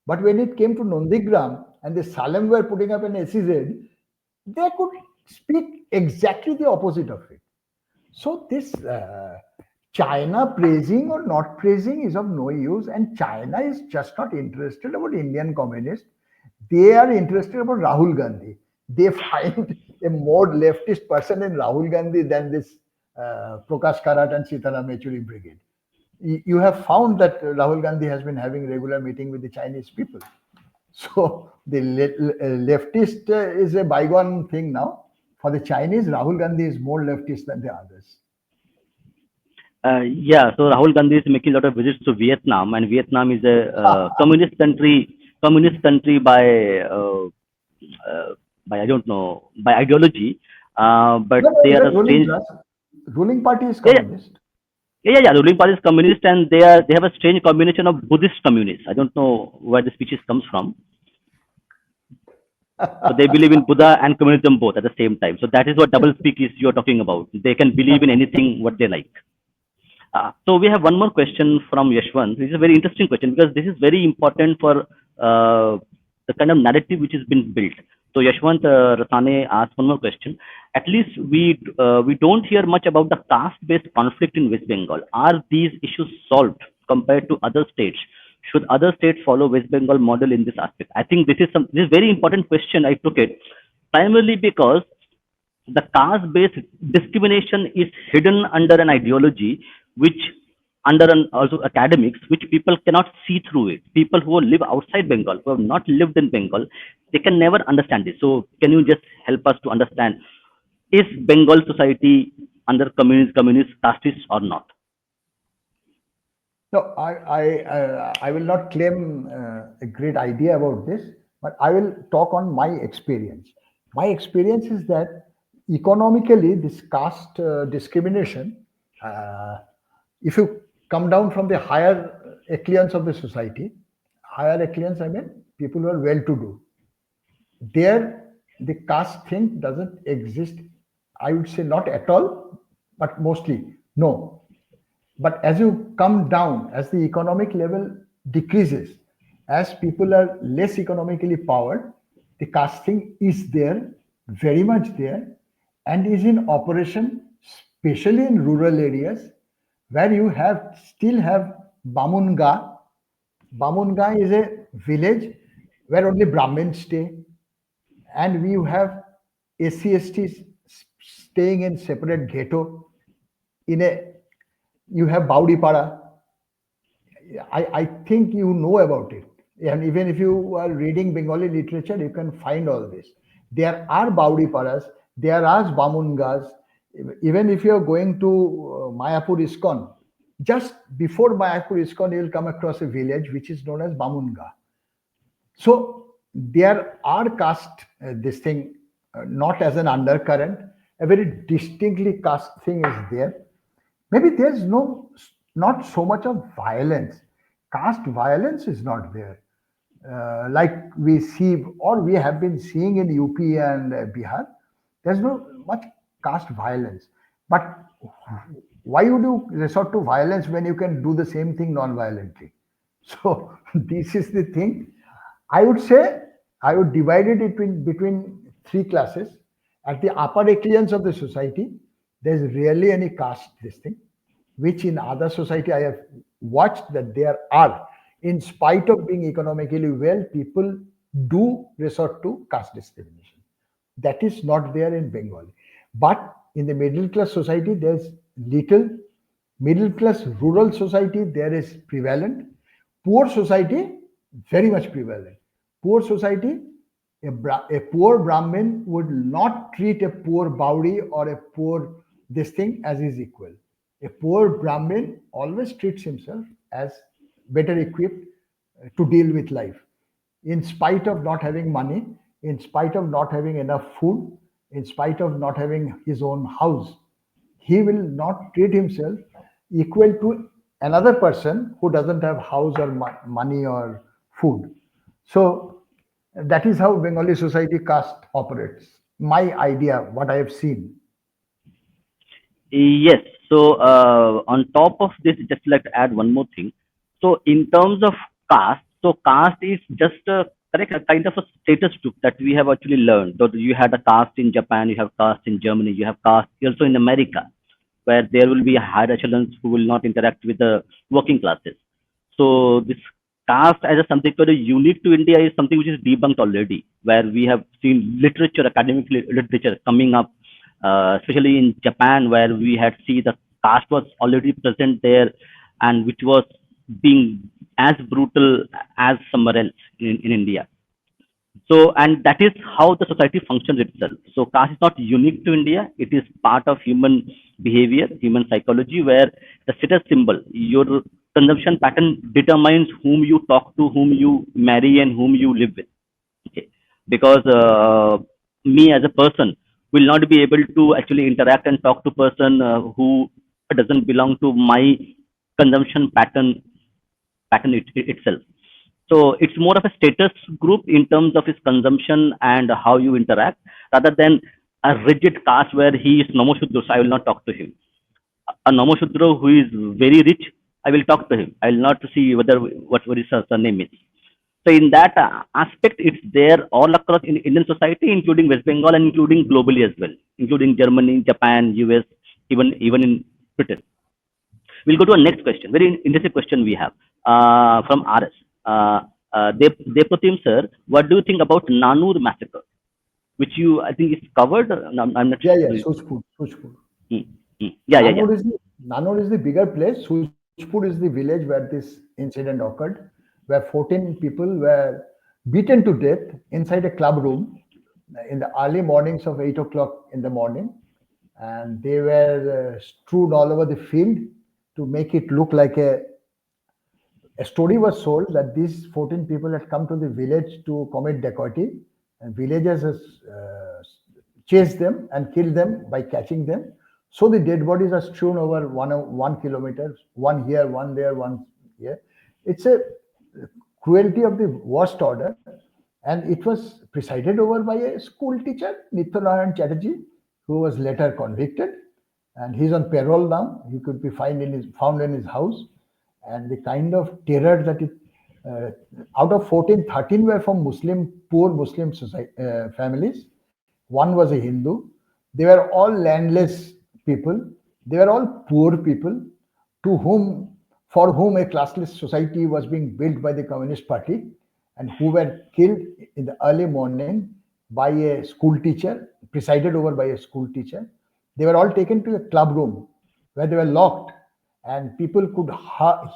But when it came to Nondigram and the Salem were putting up an SEZ, they could speak exactly the opposite of it. So this China praising or not praising is of no use, and China is just not interested about Indian communists. They are interested about Rahul Gandhi. They find a more leftist person in Rahul Gandhi than this Prakash Karat and Sitaram Yechuri brigade. You have found that Rahul Gandhi has been having regular meeting with the Chinese people. So the leftist is a bygone thing now. For the Chinese, Rahul Gandhi is more leftist than the others. Yeah, so Rahul Gandhi is making a lot of visits to Vietnam, and Vietnam is a communist country uh, by I don't know by ideology, but No, no, they it's are a a ruling strange. class. Ruling party is Yeah, communist. yeah. The ruling party is communist, and they have a strange combination of Buddhist communists. I don't know where the species comes from. So they believe in Buddha and communism both at the same time. So that is what double speak is you're talking about. They can believe in anything what they like. So we have one more question from Yashwant. This is a very interesting question because this is very important for the kind of narrative which has been built. So Yashwant Ratane asked one more question. At least we don't hear much about the caste-based conflict in West Bengal. Are these issues solved compared to other states? Should other states follow West Bengal model in this aspect? I think this is very important question. I took it primarily because the caste-based discrimination is hidden under an ideology which under an also academics which people cannot see through it. People who live outside Bengal, who have not lived in Bengal, they can never understand this. So can you just help us to understand, is Bengal society under communist casteist or not? No, I will not claim a great idea about this, but I will talk on my experience. My experience is that economically, this caste discrimination, uh, if you come down from the higher echelons of the society, higher echelons, I mean people who are well-to-do, there the caste thing doesn't exist. I would say not at all, but mostly no. But as you come down, as the economic level decreases, as people are less economically powered, the casting is there, very much there, and is in operation, especially in rural areas where you have still have Bamunga. Bamunga is a village where only Brahmins stay, and we have SC/STs staying in separate ghetto. In a you have Baudipara. I think you know about it. And even if you are reading Bengali literature, you can find all this. There are Baudiparas, there are Bamungas. Even if you are going to Mayapur ISKCON, just before Mayapur ISKCON, you will come across a village which is known as Bamunga. So there are caste, this thing, not as an undercurrent, a very distinctly caste thing is there. Maybe there's not so much of violence. Caste violence is not there. Like we see or we have been seeing in UP and Bihar, there's no much caste violence. But why would you resort to violence when you can do the same thing non-violently? So this is the thing. I would say I would divide it between three classes. At the upper echelons of the society, there's rarely any caste this thing, which in other society I have watched that there are. in spite of being economically well, people do resort to caste discrimination. That is not there in Bengal. But in the middle class society, there's little. Middle class rural society, there is prevalent. Poor society, very much prevalent. Poor society, a poor Brahmin would not treat a poor Bauri or a poor this thing as his equal. A poor Brahmin always treats himself as better equipped to deal with life. In spite of not having money, in spite of not having enough food, in spite of not having his own house, he will not treat himself equal to another person who doesn't have house or money or food. So that is how Bengali society caste operates. My idea, what I have seen. Yes. So on top of this, just like to add one more thing. So in terms of caste, so caste is just a correct a kind of a status group that we have actually learned. So you had a caste in Japan, you have caste in Germany, you have caste also in America, where there will be higher echelons who will not interact with the working classes. So this caste as a something very unique to India is something which is debunked already, where we have seen literature, academic literature coming up, especially in Japan, where we had seen the caste was already present there, and which was being as brutal as somewhere else in India. So, and that is how the society functions itself. So, caste is not unique to India. It is part of human behavior, human psychology, where the status symbol, your consumption pattern determines whom you talk to, whom you marry, and whom you live with. Okay, because me as a person will not be able to actually interact and talk to person who doesn't belong to my consumption itself. So it's more of a status group in terms of his consumption and how you interact, rather than a rigid caste where he is Namoshudra, so I will not talk to him. A Namoshudra who is very rich, I will talk to him. I will not see whether what his surname is. So in that aspect, it's there all across in Indian society, including West Bengal and including globally as well, including Germany, Japan, US, even in Britain. We'll go to our next question. Very interesting question we have from RS. Debapratim sir, what do you think about Nanur massacre, which you I think is covered? I'm not Yeah, yeah, sure. Sujpur, Sujpur. Hmm, hmm. Yeah, yeah, yeah. Nanur is the bigger place. Sujpur is the village where this incident occurred, where 14 people were beaten to death inside a club room in the early mornings of 8 o'clock in the morning, and they were strewn all over the field to make it look like a story was sold that these 14 people had come to the village to commit dacoity, and villagers chased them and killed them by catching them. So the dead bodies are strewn over 1 kilometer, one here, one there, one here. It's a cruelty of the worst order, and it was presided over by a school teacher, Nityanarayan Chatterjee, who was later convicted, and he's on parole now. He could be found in his house, and the kind of terror that it uh, out of 14, 13 were from poor Muslim families. One was a Hindu. They were all landless people. They were all poor people to whom, for whom a classless society was being built by the Communist Party, and who were killed in the early morning by a school teacher, presided over by a school teacher. They were all taken to a club room where they were locked, and people could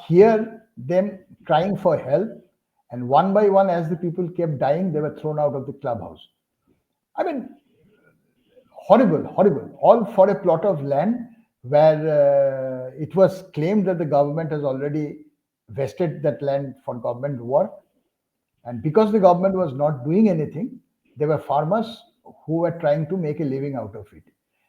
hear them crying for help. And one by one, as the people kept dying, they were thrown out of the clubhouse. I mean, horrible, horrible. All for a plot of land where it was claimed that the government has already vested that land for government work. And because the government was not doing anything, there were farmers who were trying to make a living out of it.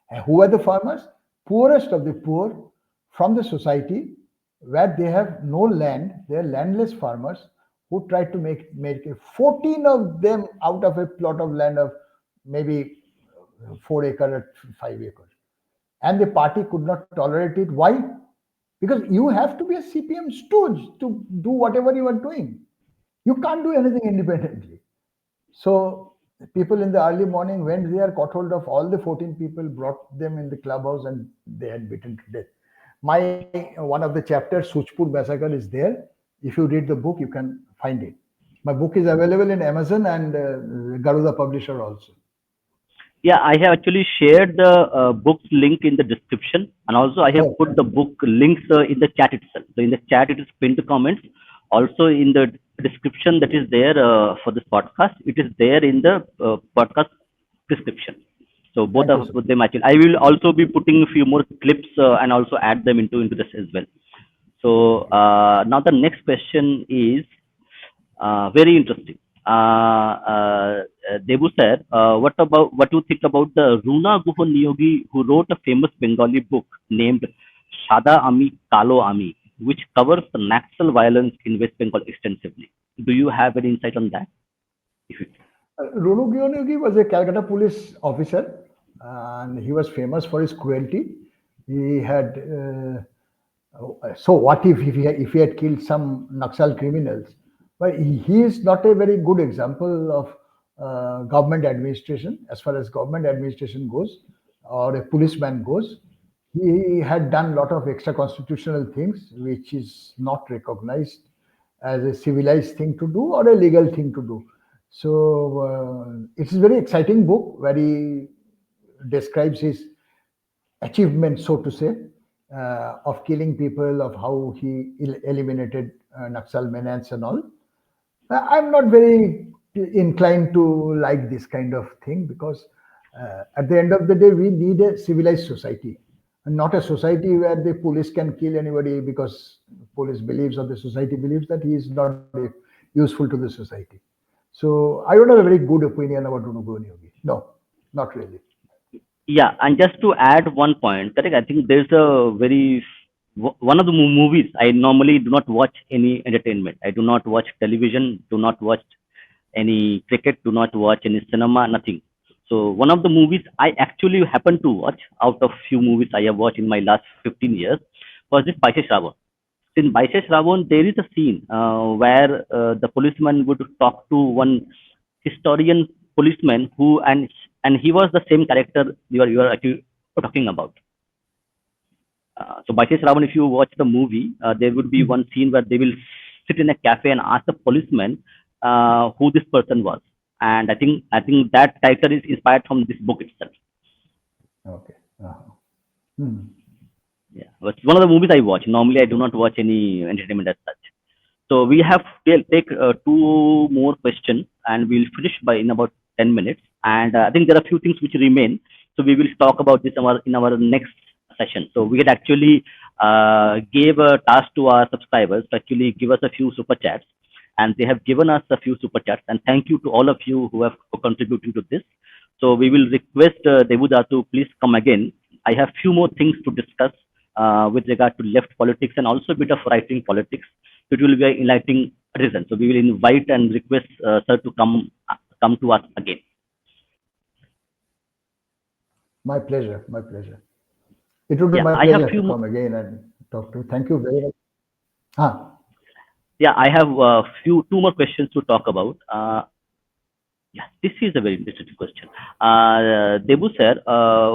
And who were the farmers? Poorest of the poor from the society where they have no land. They are landless farmers who tried to make 14 of them out of a plot of land of maybe 4 acre or 5 acres. And the party could not tolerate it. Why? Because you have to be a CPM stooge to do whatever you are doing. You can't do anything independently. So people in the early morning went there, got hold of all the 14 people, brought them in the clubhouse, and they had beaten to death. My one of the chapters, Suchpur massacre, is there. If you read the book, you can find it. My book is available in Amazon and Garuda Publisher also. Yeah, I have actually shared the book's link in the description, and also I have Oh, put the book links in the chat itself. So in the chat, it is pinned comments. Also in the description that is there for this podcast, it is there in the podcast description. So both thank you, of sir. them actually, I will also be putting a few more clips and also add them into this as well. So now the next question is very interesting. Debu sir, what do you think about the Runa Guha Niyogi who wrote a famous Bengali book named Shada Ami Kalo Ami, which covers the Naxal violence in West Bengal extensively? Do you have any insight on that? If you, Runu Gyonyogi was a Calcutta police officer, and he was famous for his cruelty. He had so what if he had killed some Naxal criminals? But he is not a very good example of government administration as far as government administration goes, or a policeman goes. He had done a lot of extra constitutional things which is not recognized as a civilized thing to do or a legal thing to do. So it's a very exciting book where he describes his achievement, so to say, of killing people, of how he eliminated Naxal menace and all. I'm not very inclined to like this kind of thing because at the end of the day, we need a civilized society and not a society where the police can kill anybody because police believes or the society believes that he is not useful to the society. So I don't have a very good opinion about Runugo Yogi. No, not really. yeah, and just to add one point, correct? I think there's a very one of the movies I normally do not watch any entertainment. I do not watch television, do not watch any cricket, do not watch any cinema, nothing. So one of the movies I actually happen to watch out of few movies I have watched in my last 15 years was this Paise Shravan. In Paise Shravan, there is a scene where the policeman would talk to one historian policeman who and he was the same character you are actually talking about. So Paise Shravan, if you watch the movie, there would be one scene where they will sit in a cafe and ask the policeman who this person was. And I think that title is inspired from this book itself. Okay. Uh-huh. Hmm. Yeah, it's one of the movies I watch. Normally, I do not watch any entertainment as such. So we have we'll take two more questions and we'll finish by in about 10 minutes. And I think there are a few things which remain. So we will talk about this in our next session. So we had actually gave a task to our subscribers to actually give us a few super chats. And they have given us a few super chats. And thank you to all of you who have contributed to this. So we will request Devuda to please come again. I have few more things to discuss with regard to left politics and also a bit of right wing politics. It will be an enlightening reason. So we will invite and request sir to come to us again. My pleasure. My pleasure. It would be Yeah, my I have pleasure to few more. come again and talk to you. Thank you very much. Ah, Yeah, I have two more questions to talk about. Yeah, this is a very interesting question. Debu sir,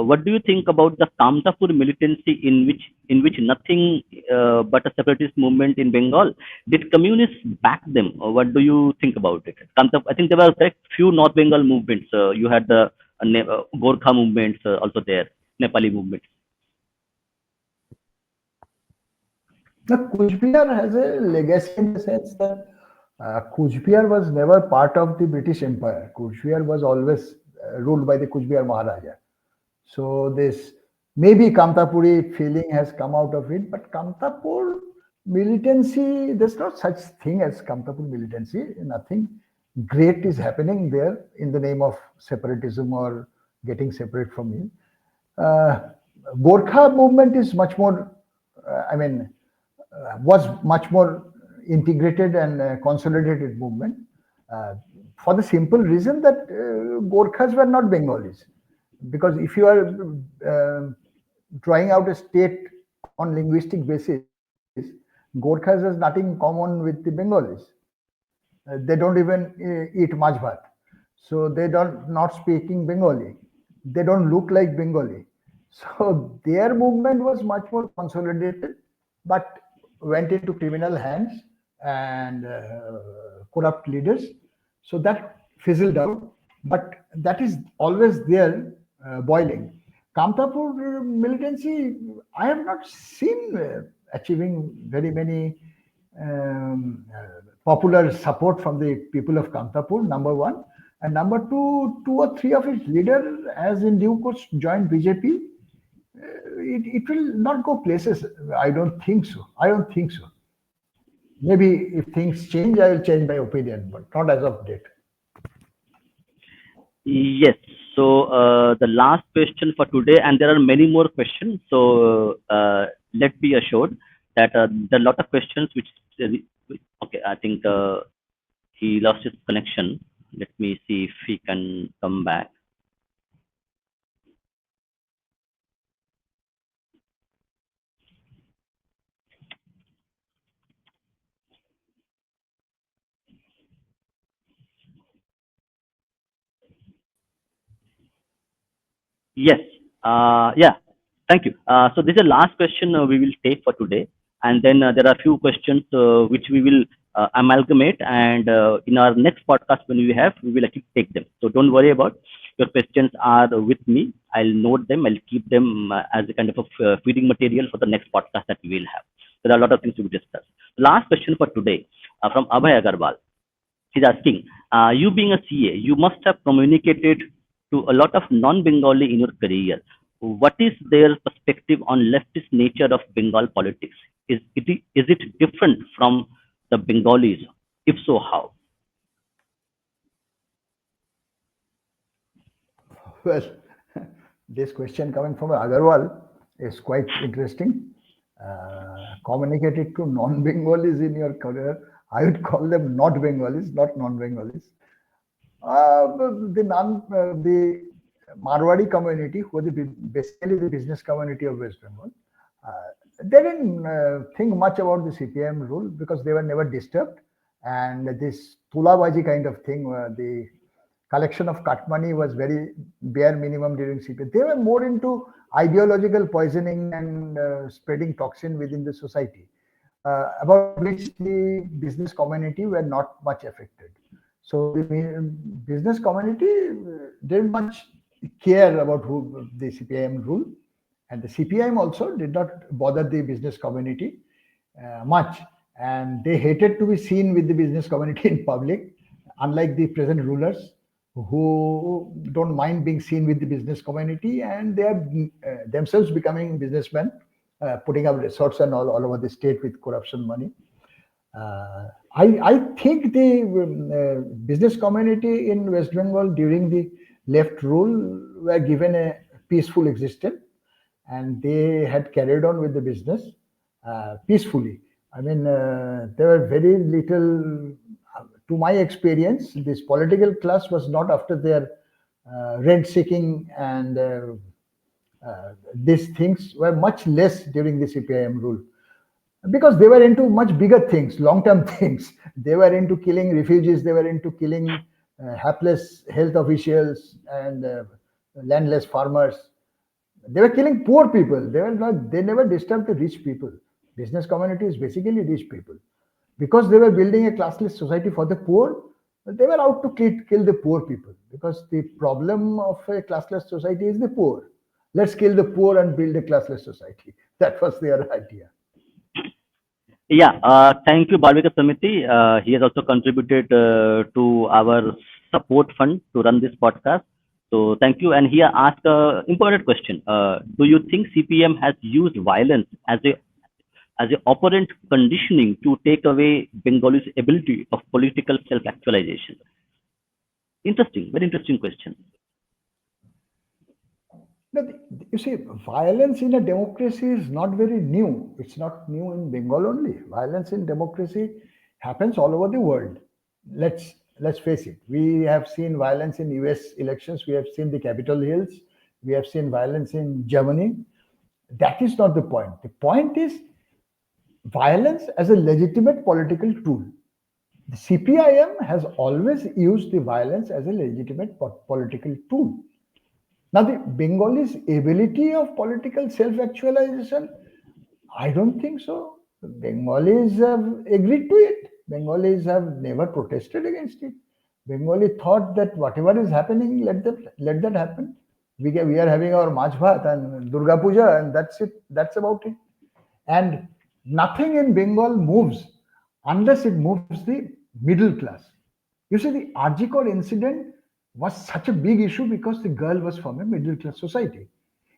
what do you think about the Kamtapur militancy in which nothing but a separatist movement in Bengal? Did communists back them? Or what do you think about it? I think there were correct few North Bengal movements. You had the Gorkha movements also there, Nepali movements. now Kuch Bihar has a legacy in the sense that Kuch Bihar was never part of the British Empire. Kuch Bihar was always ruled by the Kuch Bihar Maharaja. So this maybe Kamtapuri feeling has come out of it, but Kamtapur militancy, there's not such thing as Kamtapur militancy. Nothing great is happening there in the name of separatism or getting separate from him. Uh, Gorkha movement is much more, I mean, was much more integrated and consolidated movement uh, for the simple reason that Gorkhas were not Bengalis. Because if you are uh, drawing out a state on linguistic basis, Gorkhas has nothing common with the Bengalis. They don't even eat majbhat. So they don't not speaking Bengali. They don't look like Bengali. So their movement was much more consolidated, but went into criminal hands and corrupt leaders. So that fizzled out, but that is always there boiling. Kamtapur militancy, I have not seen achieving very many popular support from the people of Kamtapur, number one. And number two, two or three of its leaders, as in due course, joined BJP. It will not go places. I don't think so. I don't think so. Maybe if things change, I will change my opinion, but not as of date. Yes. So the last question for today, and there are many more questions. So let's be assured that there are a lot of questions which. Okay, I think he lost his connection. Let me see if he can come back. Yes. Yeah. Thank you. So this is the last question we will take for today, and then there are a few questions which we will amalgamate, and in our next podcast when we will actually take them. So don't worry about your questions are with me. I'll note them. I'll keep them as a kind of a feeding material for the next podcast that we will have. There are a lot of things to discuss. Last question for today from Abhay Agarwal. He's asking, you being a CA, you must have communicated to a lot of non-Bengali in your career. What is their perspective on leftist nature of Bengal politics? Is it different from the Bengalis? If so, how? Well, this question coming from Agarwal is quite interesting. Communicated to non-Bengalis in your career, I would call them not Bengalis, not non-Bengalis. The Marwari community, who are basically the business community of West Bengal, they didn't think much about the CPM rule because they were never disturbed. And this Tulabaji kind of thing, the collection of cut money was very bare minimum during CPM. They were more into ideological poisoning and spreading toxin within the society, about which the business community were not much affected. So the business community didn't much care about who the CPIM rule, and the CPIM also did not bother the business community much, and they hated to be seen with the business community in public, unlike the present rulers who don't mind being seen with the business community, and they are themselves becoming businessmen, putting up resorts and all over the state with corruption money. I think the business community in West Bengal during the left rule were given a peaceful existence, and they had carried on with the business peacefully. I mean, there were very little, to my experience, this political class was not after their rent seeking, and these things were much less during the CPIM rule because they were into much bigger things, long-term things. They were into killing refugees. They were into killing hapless health officials and landless farmers. They were killing poor people. They were not. They never disturbed the rich people. Business community is basically rich people, because they were building a classless society for the poor. They were out to kill the poor people, because the problem of a classless society is the poor. Let's kill the poor and build a classless society. That was their idea. Yeah, thank you, Bhavika Samiti. He has also contributed to our support fund to run this podcast. So thank you. And he asked a important question. Do you think CPM has used violence as a operant conditioning to take away Bengalis' ability of political self-actualization? Interesting, very interesting question. No, you see, violence in a democracy is not very new. It's not new in Bengal only. Violence in democracy happens all over the world. Let's face it. We have seen violence in U.S. elections. We have seen the Capitol Hills. We have seen violence in Germany. That is not the point. The point is violence as a legitimate political tool. The CPIM has always used the violence as a legitimate political tool. Now, the Bengalis' ability of political self-actualization, I don't think so. The Bengalis have agreed to it. Bengalis have never protested against it. Bengali thought that whatever is happening, let that happen. We are having our Mach Bhat and Durga Puja, and that's it. That's about it. And nothing in Bengal moves unless it moves the middle class. You see, the Arjikor incident was such a big issue because the girl was from a middle class society.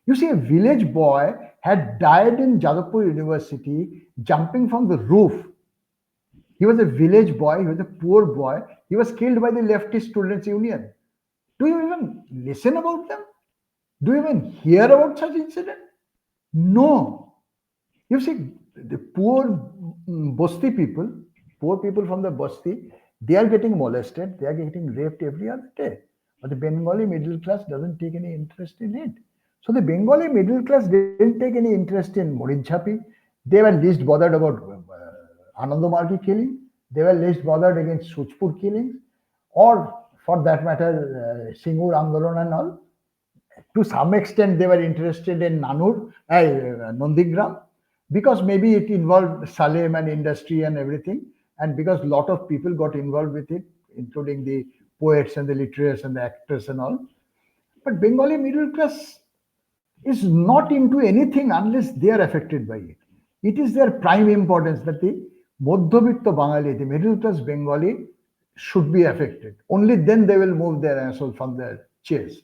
You see, a village boy had died in Jadavpur University jumping from the roof. He was a village boy, he was a poor boy. He was killed by the leftist students' union. Do you even listen about them? Do you even hear about such incident? No. You see, the poor Basti people, poor people from the Basti, they are getting molested, they are getting raped every other day. But the Bengali middle class doesn't take any interest in it. So the Bengali middle class didn't take any interest in Marichjhapi. They were least bothered about Anandamargi killing. They were least bothered against Suchpur killings, or for that matter, Singur Andolan and all. To some extent, they were interested in Nandigram, because maybe it involved Salem and industry and everything, and because a lot of people got involved with it, including the poets and the literates and the actors and all. But Bengali middle class is not into anything unless they are affected by it. It is their prime importance that the Madhyabitta Bengali, the middle class Bengali, should be affected. Only then they will move their asshole from their chairs.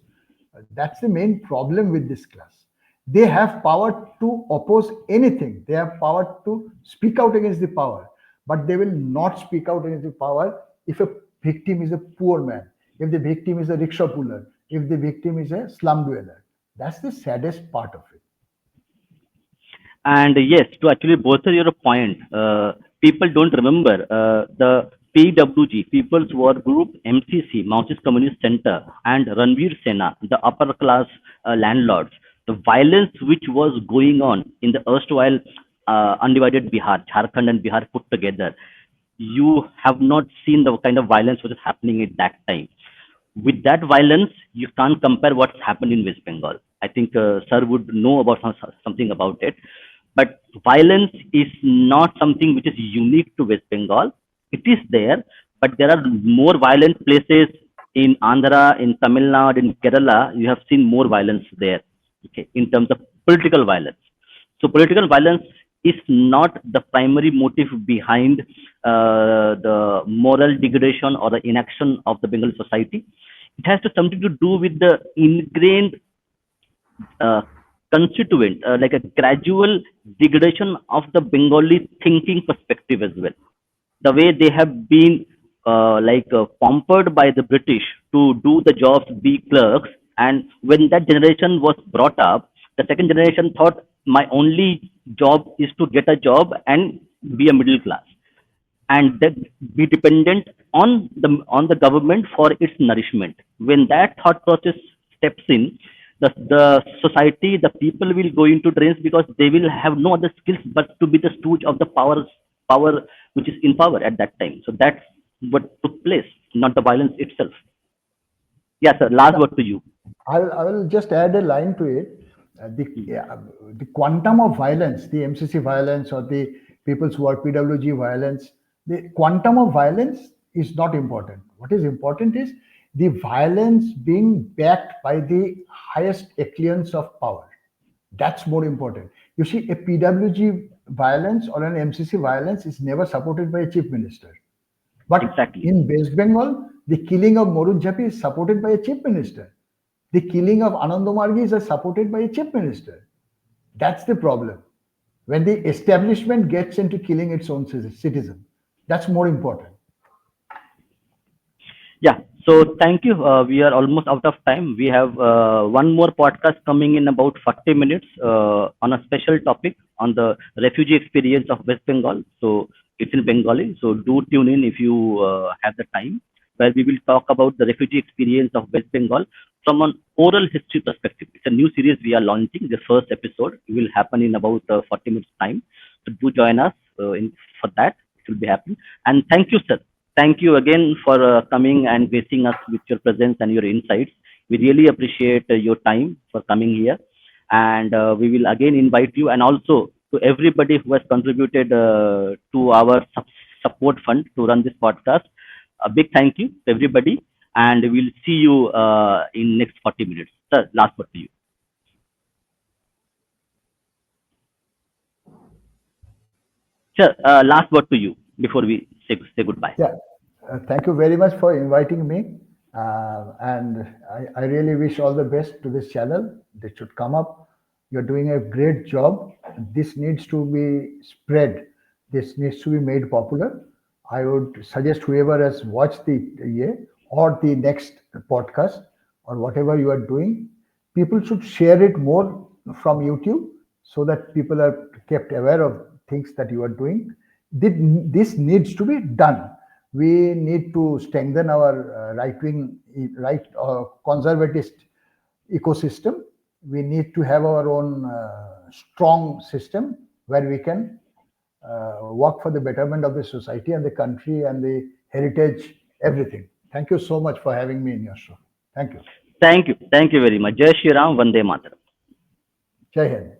That's the main problem with this class. They have power to oppose anything. They have power to speak out against the power, but they will not speak out against the power if a victim is a poor man, if the victim is a rickshaw puller, if the victim is a slum dweller. That's the saddest part of it. And yes, to actually bolster your point, people don't remember the PWG, People's War Group, MCC, Marxist Communist Center, and Ranveer Sena, the upper class landlords. The violence which was going on in the erstwhile undivided Bihar, Jharkhand, and Bihar put together, you have not seen the kind of violence which is happening at that time. With that violence, you can't compare what's happened in West Bengal. I think Sir would know about something about it. But violence is not something which is unique to West Bengal. It is there, but there are more violent places in Andhra, in Tamil Nadu, in Kerala. You have seen more violence there, okay, in terms of political violence. So political violence is not the primary motive behind the moral degradation or the inaction of the Bengal society. It has to something to do with the ingrained uh, constituent, like a gradual degradation of the Bengali thinking perspective as well. The way they have been pampered by the British to do the jobs, be clerks, and when that generation was brought up, the second generation thought my only job is to get a job and be a middle class and that be dependent on the government for its nourishment. When that thought process steps in, the society, the people will go into drains because they will have no other skills but to be the stooge of the power which is in power at that time. So that's what took place, not the violence itself. Yes, sir. Last word to you. I will just add a line to it. The quantum of violence, the MCC violence or the People's War PWG violence, the quantum of violence is not important. What is important is the violence being backed by the highest echelons of power. That's more important. You see, a PWG violence or an MCC violence is never supported by a chief minister. But Exactly. in West Bengal, the killing of Marichjhapi is supported by a chief minister. The killing of Anandamargi is supported by a chief minister. That's the problem. When the establishment gets into killing its own citizen, that's more important. Yeah. So thank you. We are almost out of time. We have one more podcast coming in about 40 minutes on a special topic on the refugee experience of West Bengal. So it's in Bengali. So do tune in if you have the time, where we will talk about the refugee experience of West Bengal from an oral history perspective. It's a new series we are launching. The first episode will happen in about 40 minutes time. So do join us for that. It will be happening. And thank you, sir. Thank you again for coming and gracing us with your presence and your insights. We really appreciate your time for coming here. And we will again invite you and also to everybody who has contributed to our support support fund to run this podcast. A big thank you to everybody, and we'll see you in next 40 minutes. Sir, last word to you. Sir, last word to you before we say goodbye. Yeah, thank you very much for inviting me. And I really wish all the best to this channel. They should come up. You're doing a great job. This needs to be spread. This needs to be made popular. I would suggest whoever has watched the year or the next podcast or whatever you are doing, people should share it more from YouTube so that people are kept aware of things that you are doing. This needs to be done. We need to strengthen our right wing, right conservatist ecosystem. We need to have our own strong system where we can work for the betterment of the society and the country and the heritage, everything. Thank you so much for having me in your show. Thank you. Thank you. Thank you very much. Jai Shri Ram, Vande Mataram. Jai Hind.